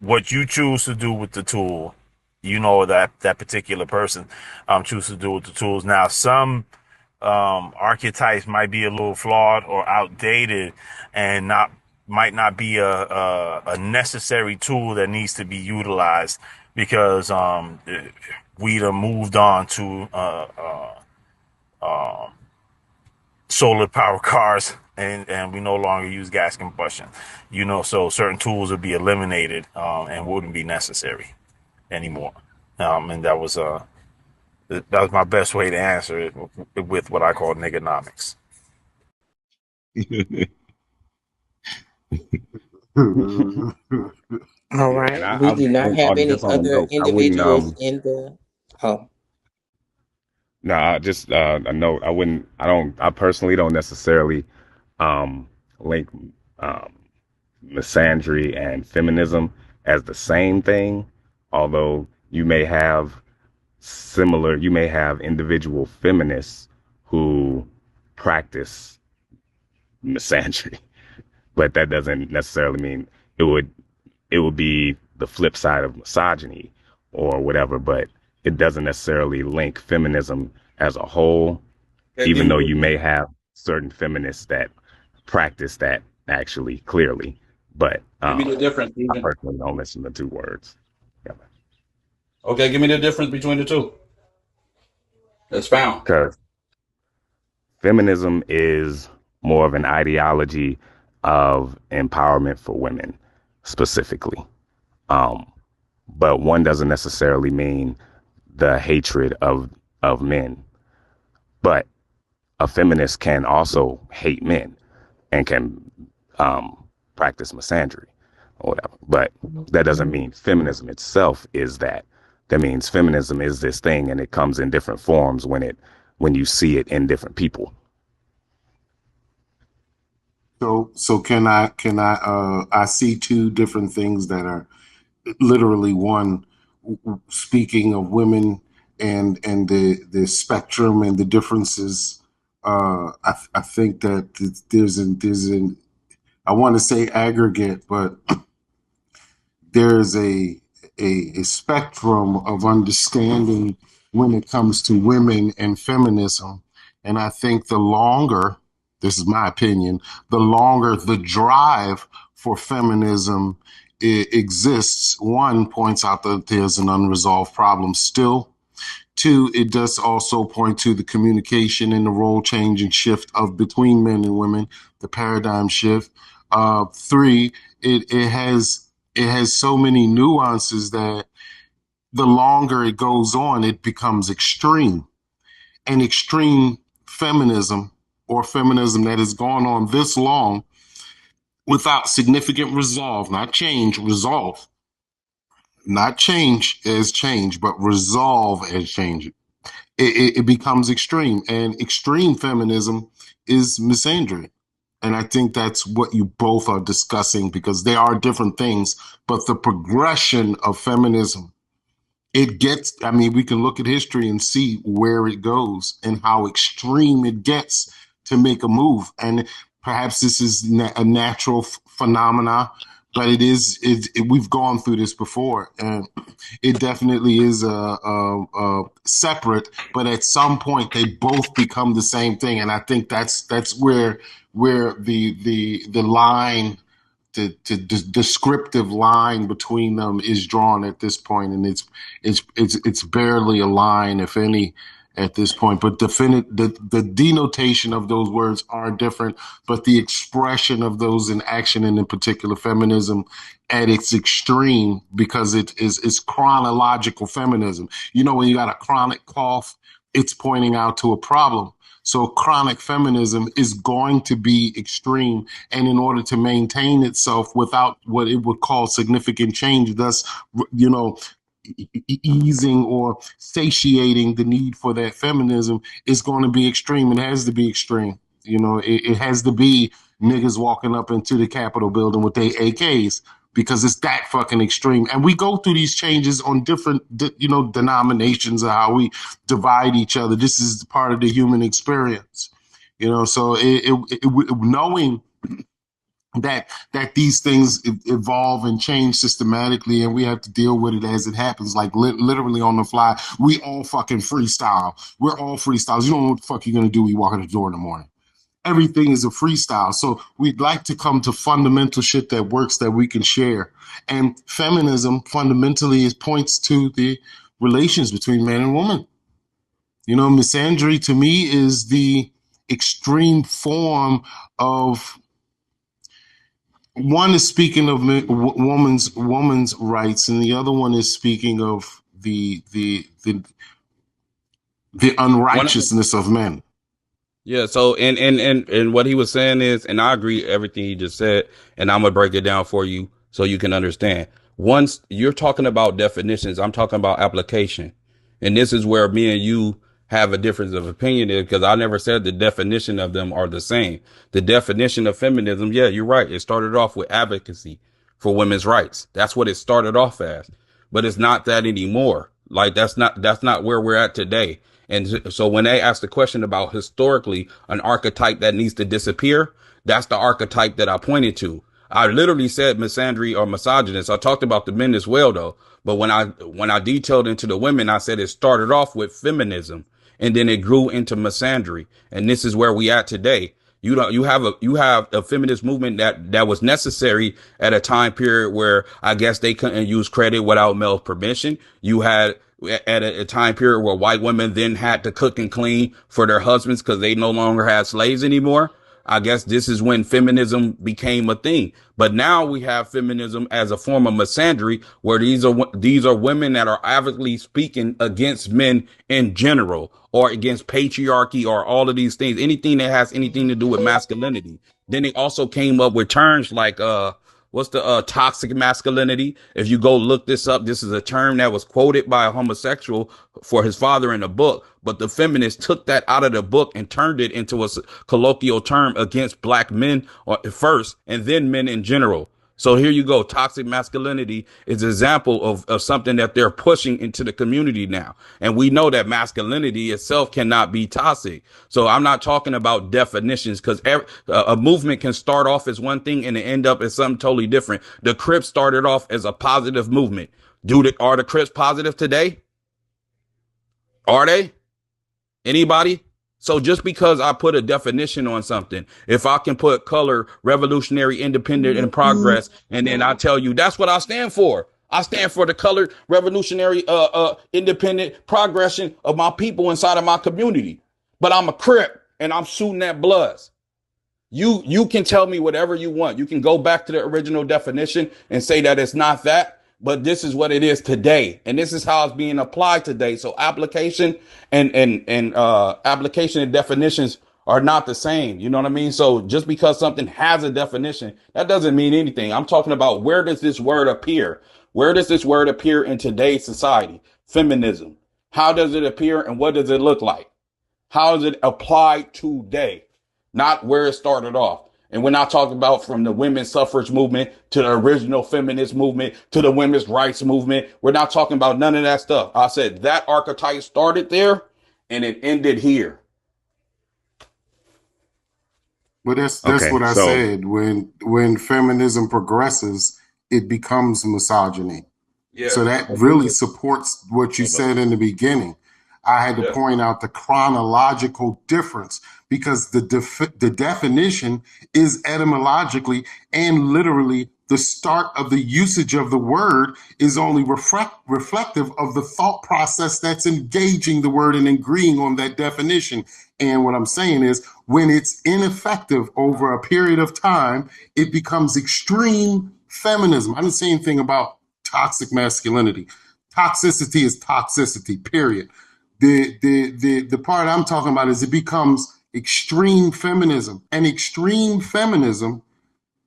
what you choose to do with the tool, that particular person choose to do with the tools. Now, some archetypes might be a little flawed or outdated, and not might not be a necessary tool that needs to be utilized, because we have moved on to solar power cars, and we no longer use gas combustion. So certain tools would be eliminated, and wouldn't be necessary anymore. And that was my best way to answer it with what I call niggonomics. All Yeah, and right. We do not have any just on a other note, I wouldn't individuals in the. Oh, no, just a note. I personally don't necessarily link um misandry and feminism as the same thing, although you may have individual feminists who practice misandry, but that doesn't necessarily mean it would it would be the flip side of misogyny or whatever, but it doesn't necessarily link feminism as a whole, Okay, even though you may have certain feminists that practice that actually clearly. But give me the difference, I Stephen. personally don't listen to two words. Yeah. Okay, give me the difference between the two. That's found. Because feminism is more of an ideology of empowerment for women specifically. Um, but one doesn't necessarily mean the hatred of men. But a feminist can also hate men and can practice misandry or whatever. But that doesn't mean feminism itself is that. That means feminism is this thing, and it comes in different forms when you see it in different people. So I see two different things that are literally one, speaking of women and the spectrum and the differences. I think that there's an I want to say aggregate, but there's a spectrum of understanding when it comes to women and feminism. And I think the longer, this is my opinion, the longer the drive for feminism exists, one points out that there's an unresolved problem still. Two, it does also point to the communication and the role change and shift of between men and women, the paradigm shift. Three, it has so many nuances that the longer it goes on, it becomes extreme. And extreme feminism, or feminism that has gone on this long without significant resolve, not change, resolve, not change as change, but resolve as change. It becomes extreme, and extreme feminism is misandry. And I think that's what you both are discussing, because they are different things, but the progression of feminism, I mean, we can look at history and see where it goes and how extreme it gets to make a move. And perhaps this is a natural phenomena, but we've gone through this before, and it definitely is separate, but at some point they both become the same thing. And I think that's where the line, the descriptive line between them is drawn at this point, and it's barely a line, if any, at this point. But the denotation of those words are different, but the expression of those in action, and in particular feminism at its extreme, because it's chronological feminism. You know, when you got a chronic cough, it's pointing out to a problem. So chronic feminism is going to be extreme, and in order to maintain itself without what it would call significant change, thus, you know, easing or satiating the need for that feminism, is going to be extreme. It has to be extreme. You know, it has to be niggas walking up into the Capitol building with their AKs, because it's that fucking extreme. And we go through these changes on different, denominations of how we divide each other. This is part of the human experience, so knowing that these things evolve and change systematically, and we have to deal with it as it happens, like literally on the fly. We all fucking freestyle. We're all freestyles. You don't know what the fuck you're gonna do when you walk in the door in the morning. Everything is a freestyle. So we'd like to come to fundamental shit that works, that we can share. And feminism fundamentally points to the relations between man and woman. Misandry to me is the extreme form of, one is speaking of woman's rights, and the other one is speaking of the One of unrighteousness of men. Yeah, so and what he was saying is, and I agree everything he just said, and I'm gonna break it down for you so you can understand. Once you're talking about definitions, I'm talking about application. And this is where me and you have a difference of opinion is because I never said the definition of them are the same. The definition of feminism, yeah, you're right. It started off with advocacy for women's rights. That's what it started off as. But it's not that anymore. Like that's not where we're at today. And so when they ask the question about historically an archetype that needs to disappear, that's the archetype that I pointed to. I literally said misandry or misogynist. I talked about the men as well though. But when I detailed into the women, I said it started off with feminism and then it grew into misandry. And this is where we at today. You have a feminist movement that was necessary at a time period where I guess they couldn't use credit without male permission. You had at a time period where white women then had to cook and clean for their husbands because they no longer had slaves anymore. I guess this is when feminism became a thing. But now we have feminism as a form of misandry, where these are women that are avidly speaking against men in general, or against patriarchy, or all of these things, anything that has anything to do with masculinity. Then they also came up with terms like what's the toxic masculinity? If you go look this up, this is a term that was quoted by a homosexual for his father in a book, but the feminists took that out of the book and turned it into a colloquial term against black men first, and then men in general. So here you go. Toxic masculinity is an example of something that they're pushing into the community now. And we know that masculinity itself cannot be toxic. So I'm not talking about definitions because a movement can start off as one thing and end up as something totally different. The Crips started off as a positive movement. Are the Crips positive today? Are they? Anybody? So just because I put a definition on something, if I can put color, revolutionary, independent, and progress, and then I tell you that's what I stand for. I stand for the colored, revolutionary, independent progression of my people inside of my community. But I'm a Crip and I'm shooting at Bloods. You can tell me whatever you want. You can go back to the original definition and say that it's not that, but this is what it is today, and this is how it's being applied today. So application and application and definitions are not the same. You know what I mean? So just because something has a definition, that doesn't mean anything. I'm talking about, where does this word appear? Where does this word appear in today's society? Feminism. How does it appear and what does it look like? How is it applied today? Not where it started off. And when I talk about from the women's suffrage movement to the original feminist movement to the women's rights movement, we're not talking about none of that stuff. I said that archetype started there and it ended here. But that's Okay, what I so said. When feminism progresses, it becomes misogyny. Yeah. So that I think really that- supports what you Hold up. said in the beginning. I had to Yeah. point out the chronological difference because the definition is etymologically and literally the start of the usage of the word is only reflective of the thought process that's engaging the word and agreeing on that definition. And what I'm saying is, when it's ineffective over a period of time, it becomes extreme feminism. I didn't say anything about toxic masculinity. Toxicity is toxicity, period. The part I'm talking about is it becomes extreme feminism, and extreme feminism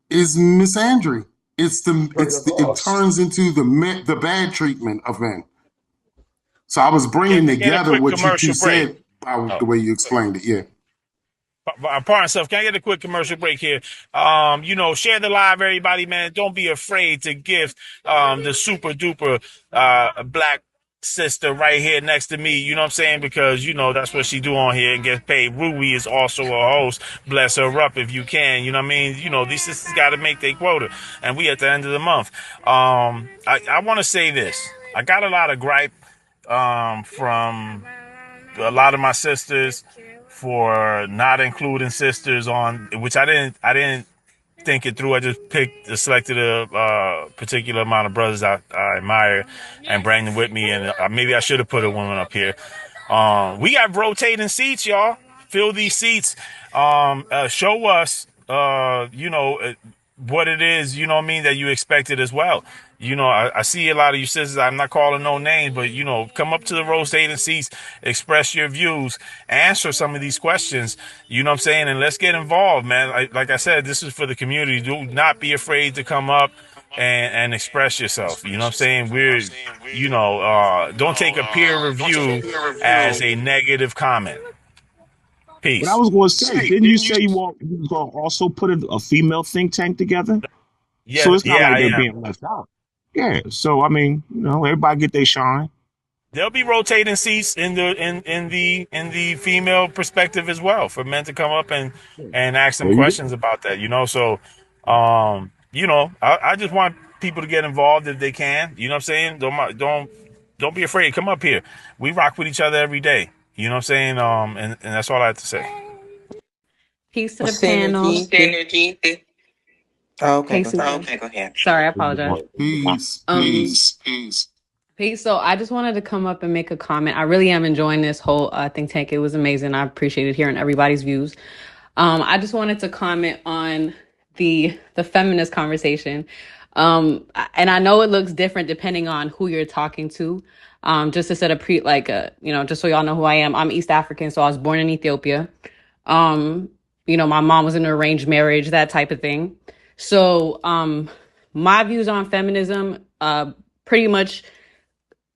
is misandry. It turns into the bad treatment of men. So I was Can bringing I get a together quick what you two commercial break? said by Oh. the way you explained it. Yeah. Pardon self. Can I get a quick commercial break here? Share the live, everybody, man. Don't be afraid to gift the super duper black sister right here next to me. You know what I'm saying? Because that's what she do on here and gets paid. Ruby is also a host. Bless her up if you can. You know what I mean? These sisters got to make their quota, and we at the end of the month. I want to say this. I got a lot of gripe from a lot of my sisters for not including sisters on, which I didn't think it through. I just selected a particular amount of brothers I admire and bring them with me, and maybe I should have put a woman up here. We have rotating seats, y'all. Fill these seats. Show us, what it is, you know what I mean, that you expected as well. I see a lot of you sisters, I'm not calling no names, but, come up to the rotating seats, express your views, answer some of these questions, you know what I'm saying? And let's get involved, man. Like I said, this is for the community. Do not be afraid to come up and express yourself. You know what I'm saying? Don't take a peer review as a negative comment. But I Peace. was going to say, didn't you say you were going to also put a female think tank together? So Yeah, it's not yeah, like I they're am. being left out. Yeah. So I mean, everybody get their shine. There'll be rotating seats in the female perspective as well for men to come up and ask them There you questions go. about that. So, I just want people to get involved if they can. You know what I'm saying? Don't be afraid. Come up here. We rock with each other every day. You know what I'm saying? And that's all I have to say. Peace to the panel. Synergy. Oh, okay, Hey, go ahead. Susan. Sorry, I apologize. Peace. Peace. Peace. So I just wanted to come up and make a comment. I really am enjoying this whole think tank. It was amazing. I appreciated hearing everybody's views. I just wanted to comment on the feminist conversation. And I know it looks different depending on who you're talking to. Just to set a just so y'all know who I am. I'm East African, so I was born in Ethiopia. Um, my mom was in an arranged marriage, that type of thing. So, my views on feminism, pretty much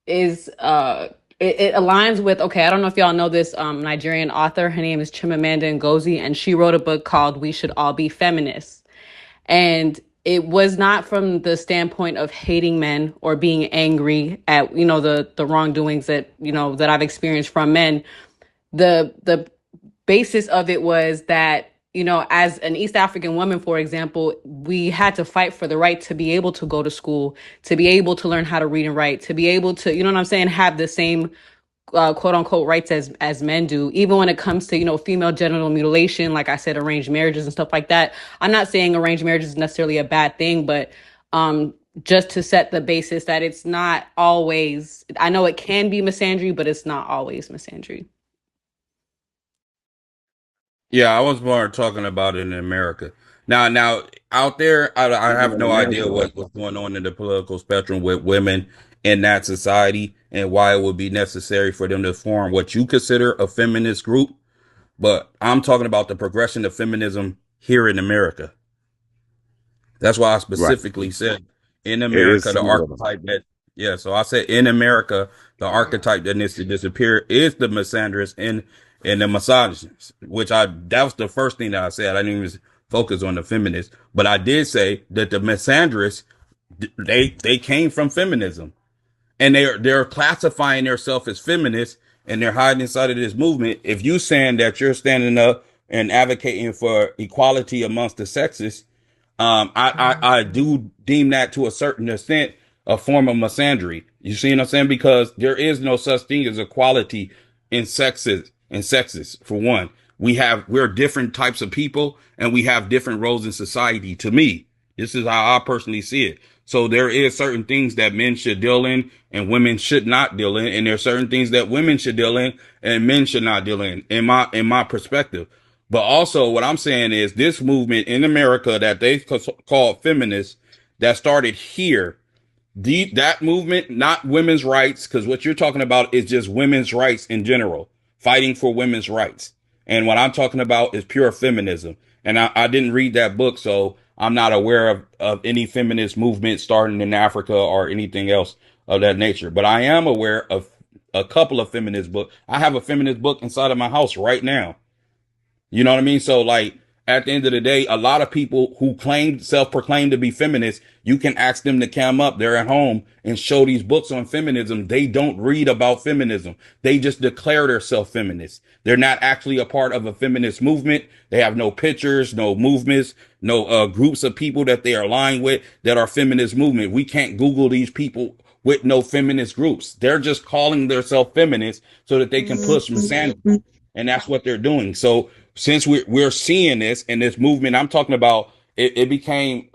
is, it aligns with, okay, I don't know if y'all know this, Nigerian author. Her name is MunchieManDaGuru, and she wrote a book called We Should All Be Feminists. And it was not from the standpoint of hating men or being angry at, the wrongdoings that I've experienced from men. The basis of it was that, as an East African woman, for example, we had to fight for the right to be able to go to school, to be able to learn how to read and write, to be able to, you know what I'm saying, have the same quote unquote rights as men do, even when it comes to, female genital mutilation, like I said, arranged marriages and stuff like that. I'm not saying arranged marriage is necessarily a bad thing, but just to set the basis that it's not always, I know it can be misandry, but it's not always misandry. Yeah, I was more talking about it in America. Now out there, I have no idea what's going on in the political spectrum with women in that society and why it would be necessary for them to form what you consider a feminist group. But I'm talking about the progression of feminism here in America. That's why I Right. specifically said in It is America, the somewhat of a archetype that, yeah, so I said in America, the archetype that needs to disappear is the misandrist and the misogynist, that was the first thing that I said. I didn't even focus on the feminist, but I did say that the misandrists, they came from feminism and they're classifying themselves as feminists and they're hiding inside of this movement. If you saying that you're standing up and advocating for equality amongst the sexes, I do deem that to a certain extent a form of misandry. You see what I'm saying? Because there is no such thing as equality in sexes. For one, we're different types of people and we have different roles in society. To me, this is how I personally see it. So there is certain things that men should deal in and women should not deal in, and there are certain things that women should deal in and men should not deal in my perspective. But also, what I'm saying is this movement in America that they call feminists that started here, that movement, not women's rights, because what you're talking about is just women's rights in general, fighting for women's rights. And what I'm talking about is pure feminism. And I didn't read that book, so I'm not aware of any feminist movement starting in Africa or anything else of that nature. But I am aware of a couple of feminist books. I have a feminist book inside of my house right now. You know what I mean? So like at the end of the day, a lot of people who self-proclaim to be feminists, you can ask them to come up. They're at home and show these books on feminism. They don't read about feminism. They just declare themselves feminists. They're not actually a part of a feminist movement. They have no pictures, no movements, no groups of people that they are aligned with that are feminist movement. We can't Google these people with no feminist groups. They're just calling themselves feminists so that they can push misogyny, and that's what they're doing. So since we're seeing this and this movement, I'm talking about it became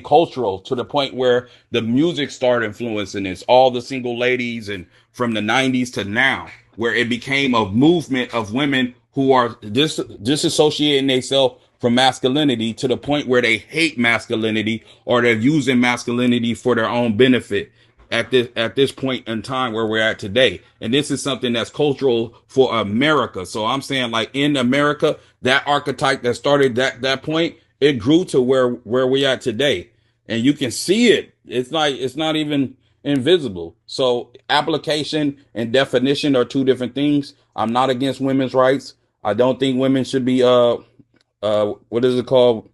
cultural to the point where the music started influencing this. All the single ladies and from the 90s to now, where it became a movement of women who are disassociating themselves from masculinity to the point where they hate masculinity or they're using masculinity for their own benefit at this point in time where we're at today. And this is something that's cultural for America. So I'm saying, like, in America, that archetype that started that point, it grew to where we at today. And you can see it. It's not even invisible. So application and definition are two different things. I'm not against women's rights. I don't think women should be what is it called,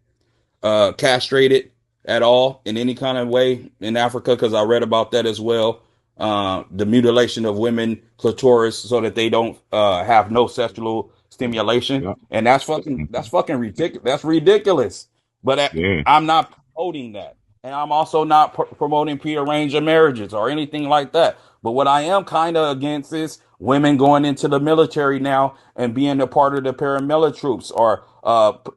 castrated at all in any kind of way in Africa, because I read about that as well. The mutilation of women clitoris so that they don't have no sexual stimulation, Yep. and that's fucking ridiculous. That's ridiculous. But Yeah. I'm not promoting that, and I'm also not promoting prearranged marriages or anything like that. But what I am kind of against is women going into the military now and being a part of the paramilitary troops, or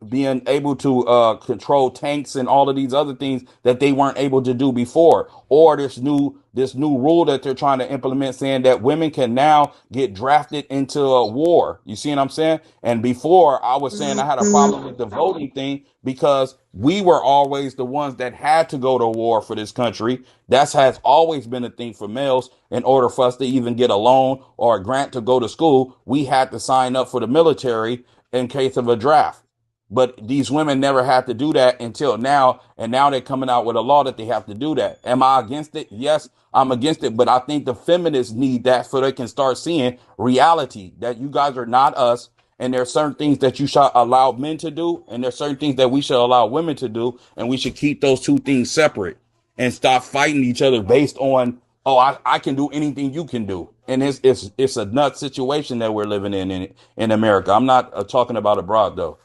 being able to control tanks and all of these other things that they weren't able to do before, or this new rule that they're trying to implement, saying that women can now get drafted into a war. You see what I'm saying? And before, I was saying I had a problem with the voting thing because we were always the ones that had to go to war for this country. That has always been a thing for males. In order for us to even get a loan or a grant to go to school, we had to sign up for the military in case of a draft. But these women never had to do that until now. And now they're coming out with a law that they have to do that. Am I against it? Yes, I'm against it. But I think the feminists need that so they can start seeing reality, that you guys are not us. And there are certain things that you should allow men to do. And there are certain things that we should allow women to do. And we should keep those two things separate and stop fighting each other based on, oh, I can do anything you can do. And it's a nut situation that we're living in America. I'm not talking about abroad though.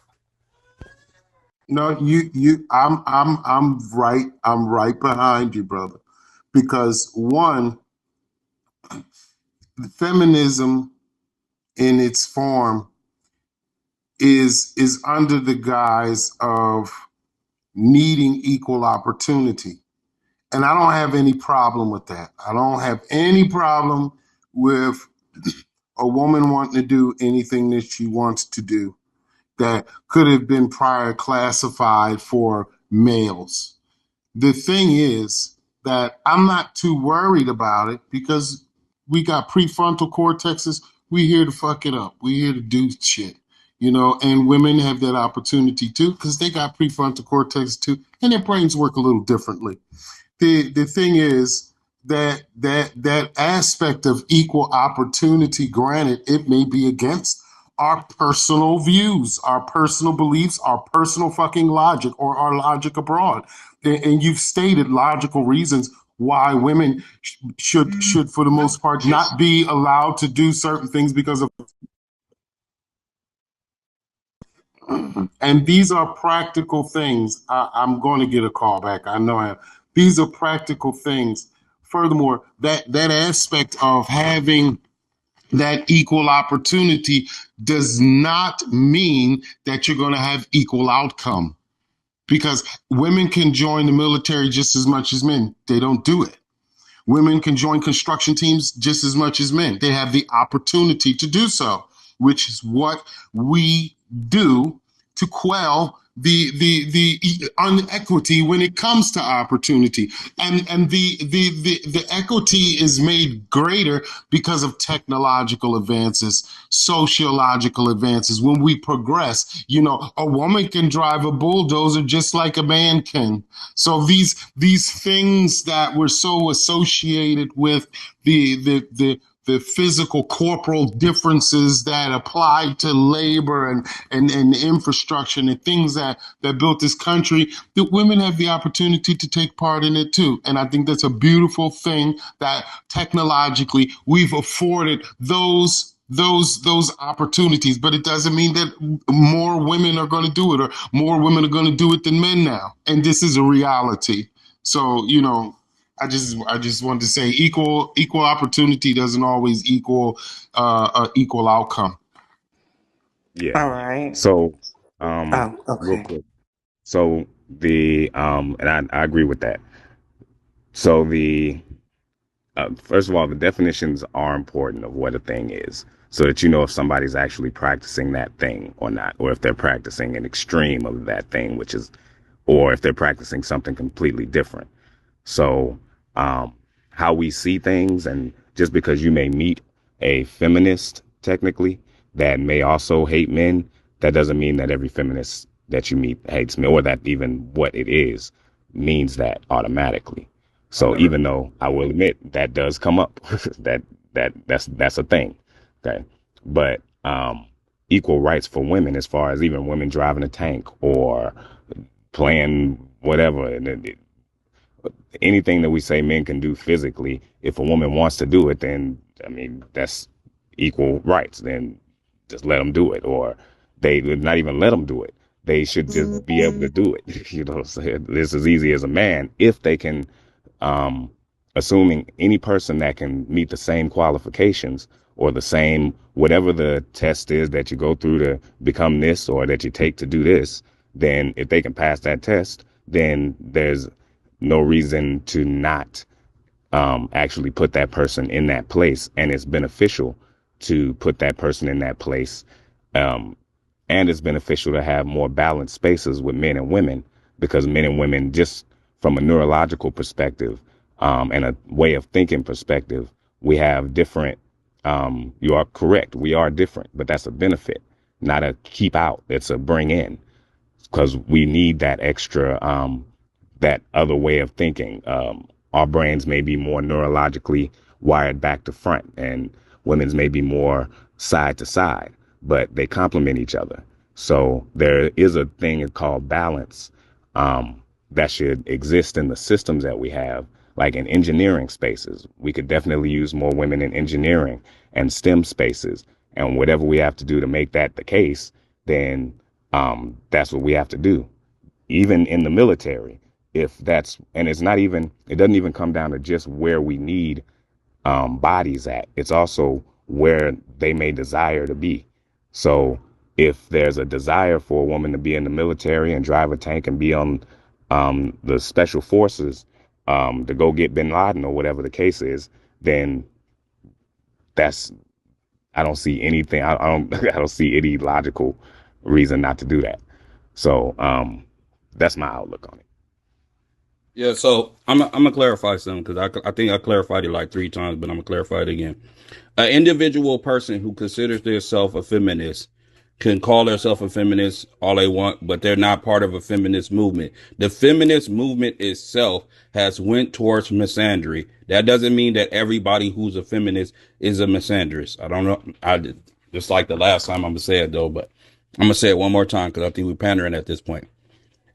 No, I'm right behind you, brother. Because one, feminism in its form is under the guise of needing equal opportunity. And I don't have any problem with that. I don't have any problem with a woman wanting to do anything that she wants to do that could have been prior classified for males. The thing is that I'm not too worried about it because we got prefrontal cortexes. We here to fuck it up. We here to do shit, and women have that opportunity too because they got prefrontal cortex too, and their brains work a little differently. The thing is that aspect of equal opportunity, granted, it may be against our personal views, our personal beliefs, our personal fucking logic, or our logic abroad. And you've stated logical reasons why women should for the most part not be allowed to do certain things because of, and these are practical things. I'm going to get a call back. I know I am. These are practical things. Furthermore, that aspect of having that equal opportunity does not mean that you're going to have equal outcome, because women can join the military just as much as men. They don't do it. Women can join construction teams just as much as men. They have the opportunity to do so, which is what we do to quell the inequity when it comes to opportunity. And the equity is made greater because of technological advances, sociological advances. When we progress, a woman can drive a bulldozer just like a man can. So these things that were so associated with the physical corporal differences that apply to labor and infrastructure and the things that built this country, that women have the opportunity to take part in it too. And I think that's a beautiful thing that technologically we've afforded those opportunities. But it doesn't mean that more women are going to do it or more women are going to do it than men now. And this is a reality. So, I just wanted to say equal opportunity doesn't always equal outcome. Yeah. All right. So, Oh, real okay. quick. So and I agree with that. So first of all, the definitions are important of what a thing is, so that you know if somebody's actually practicing that thing or not, or if they're practicing an extreme of that thing, which is, or if they're practicing something completely different. So, um, how we see things, and just because you may meet a feminist technically that may also hate men, that doesn't mean that every feminist that you meet hates men, or that even what it is means that automatically. I So never. even though I will admit that does come up, that's a thing. Okay. But equal rights for women, as far as even women driving a tank or playing whatever, and anything that we say men can do physically, if a woman wants to do it, then I mean that's equal rights. Then just let them do it, or they would not even let them do it. They should just be able to do it. You know what I'm saying? It's as easy as a man if they can, um, assuming any person that can meet the same qualifications or the same whatever the test is that you go through to become this or that you take to do this, then if they can pass that test, then there's no reason to not actually put that person in that place. And it's beneficial to put that person in that place. Um, and it's beneficial to have more balanced spaces with men and women, because men and women, just from a neurological perspective, and a way of thinking perspective, we have different. You are correct. We are different, but that's a benefit, not a keep out. It's a bring in, because we need that extra, that other way of thinking. Our brains may be more neurologically wired back to front, and women's may be more side to side, but they complement each other. So there is a thing called balance, that should exist in the systems that we have, like in engineering spaces. We could definitely use more women in engineering and STEM spaces, and whatever we have to do to make that the case, then that's what we have to do. Even in the military, if that's, and it's not even, it doesn't even come down to just where we need bodies at. It's also where they may desire to be. So if there's a desire for a woman to be in the military and drive a tank and be on the special forces, to go get bin Laden or whatever the case is, then that's, I don't see anything. I don't I don't see any logical reason not to do that. So that's my outlook on it. Yeah, so I'm gonna clarify something because I think I clarified it like 3 times, but I'm gonna clarify it again. An individual person who considers themselves a feminist can call themselves a feminist all they want, but they're not part of a feminist movement. The feminist movement itself has went towards misandry. That doesn't mean that everybody who's a feminist is a misandrist. I don't know. Just like the last time I'm gonna say it though, but I'm gonna say it one more time because I think we're pandering at this point.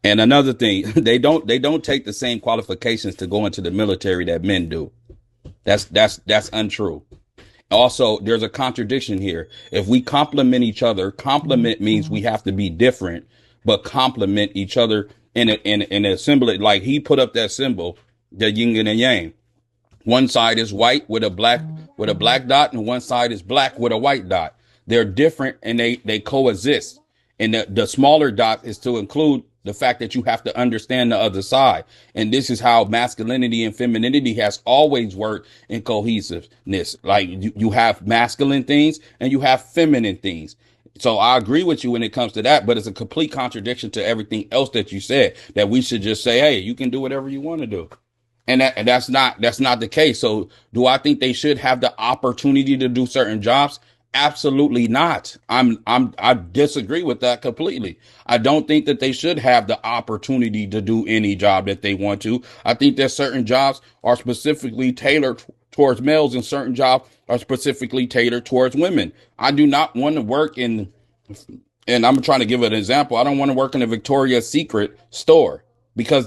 And another thing, they don't take the same qualifications to go into the military that men do. That's untrue. Also, there's a contradiction here. If we complement each other, complement means we have to be different, but complement each other in a symbol. Like he put up that symbol, the yin and the yang. One side is white with a black dot, and one side is black with a white dot. They're different and they coexist. And the smaller dot is to include the fact that you have to understand the other side. And this is how masculinity and femininity has always worked in cohesiveness. Like you have masculine things and you have feminine things. So I agree with you when it comes to that, but it's a complete contradiction to everything else that you said, that we should just say, hey, you can do whatever you want to do. And that's not the case. So do I think they should have the opportunity to do certain jobs? Absolutely not. I disagree with that completely. I don't think that they should have the opportunity to do any job that they want to. I think that certain jobs are specifically tailored towards males and certain jobs are specifically tailored towards women. I do not want to work in, and I'm trying to give an example. I don't want to work in a Victoria's Secret store because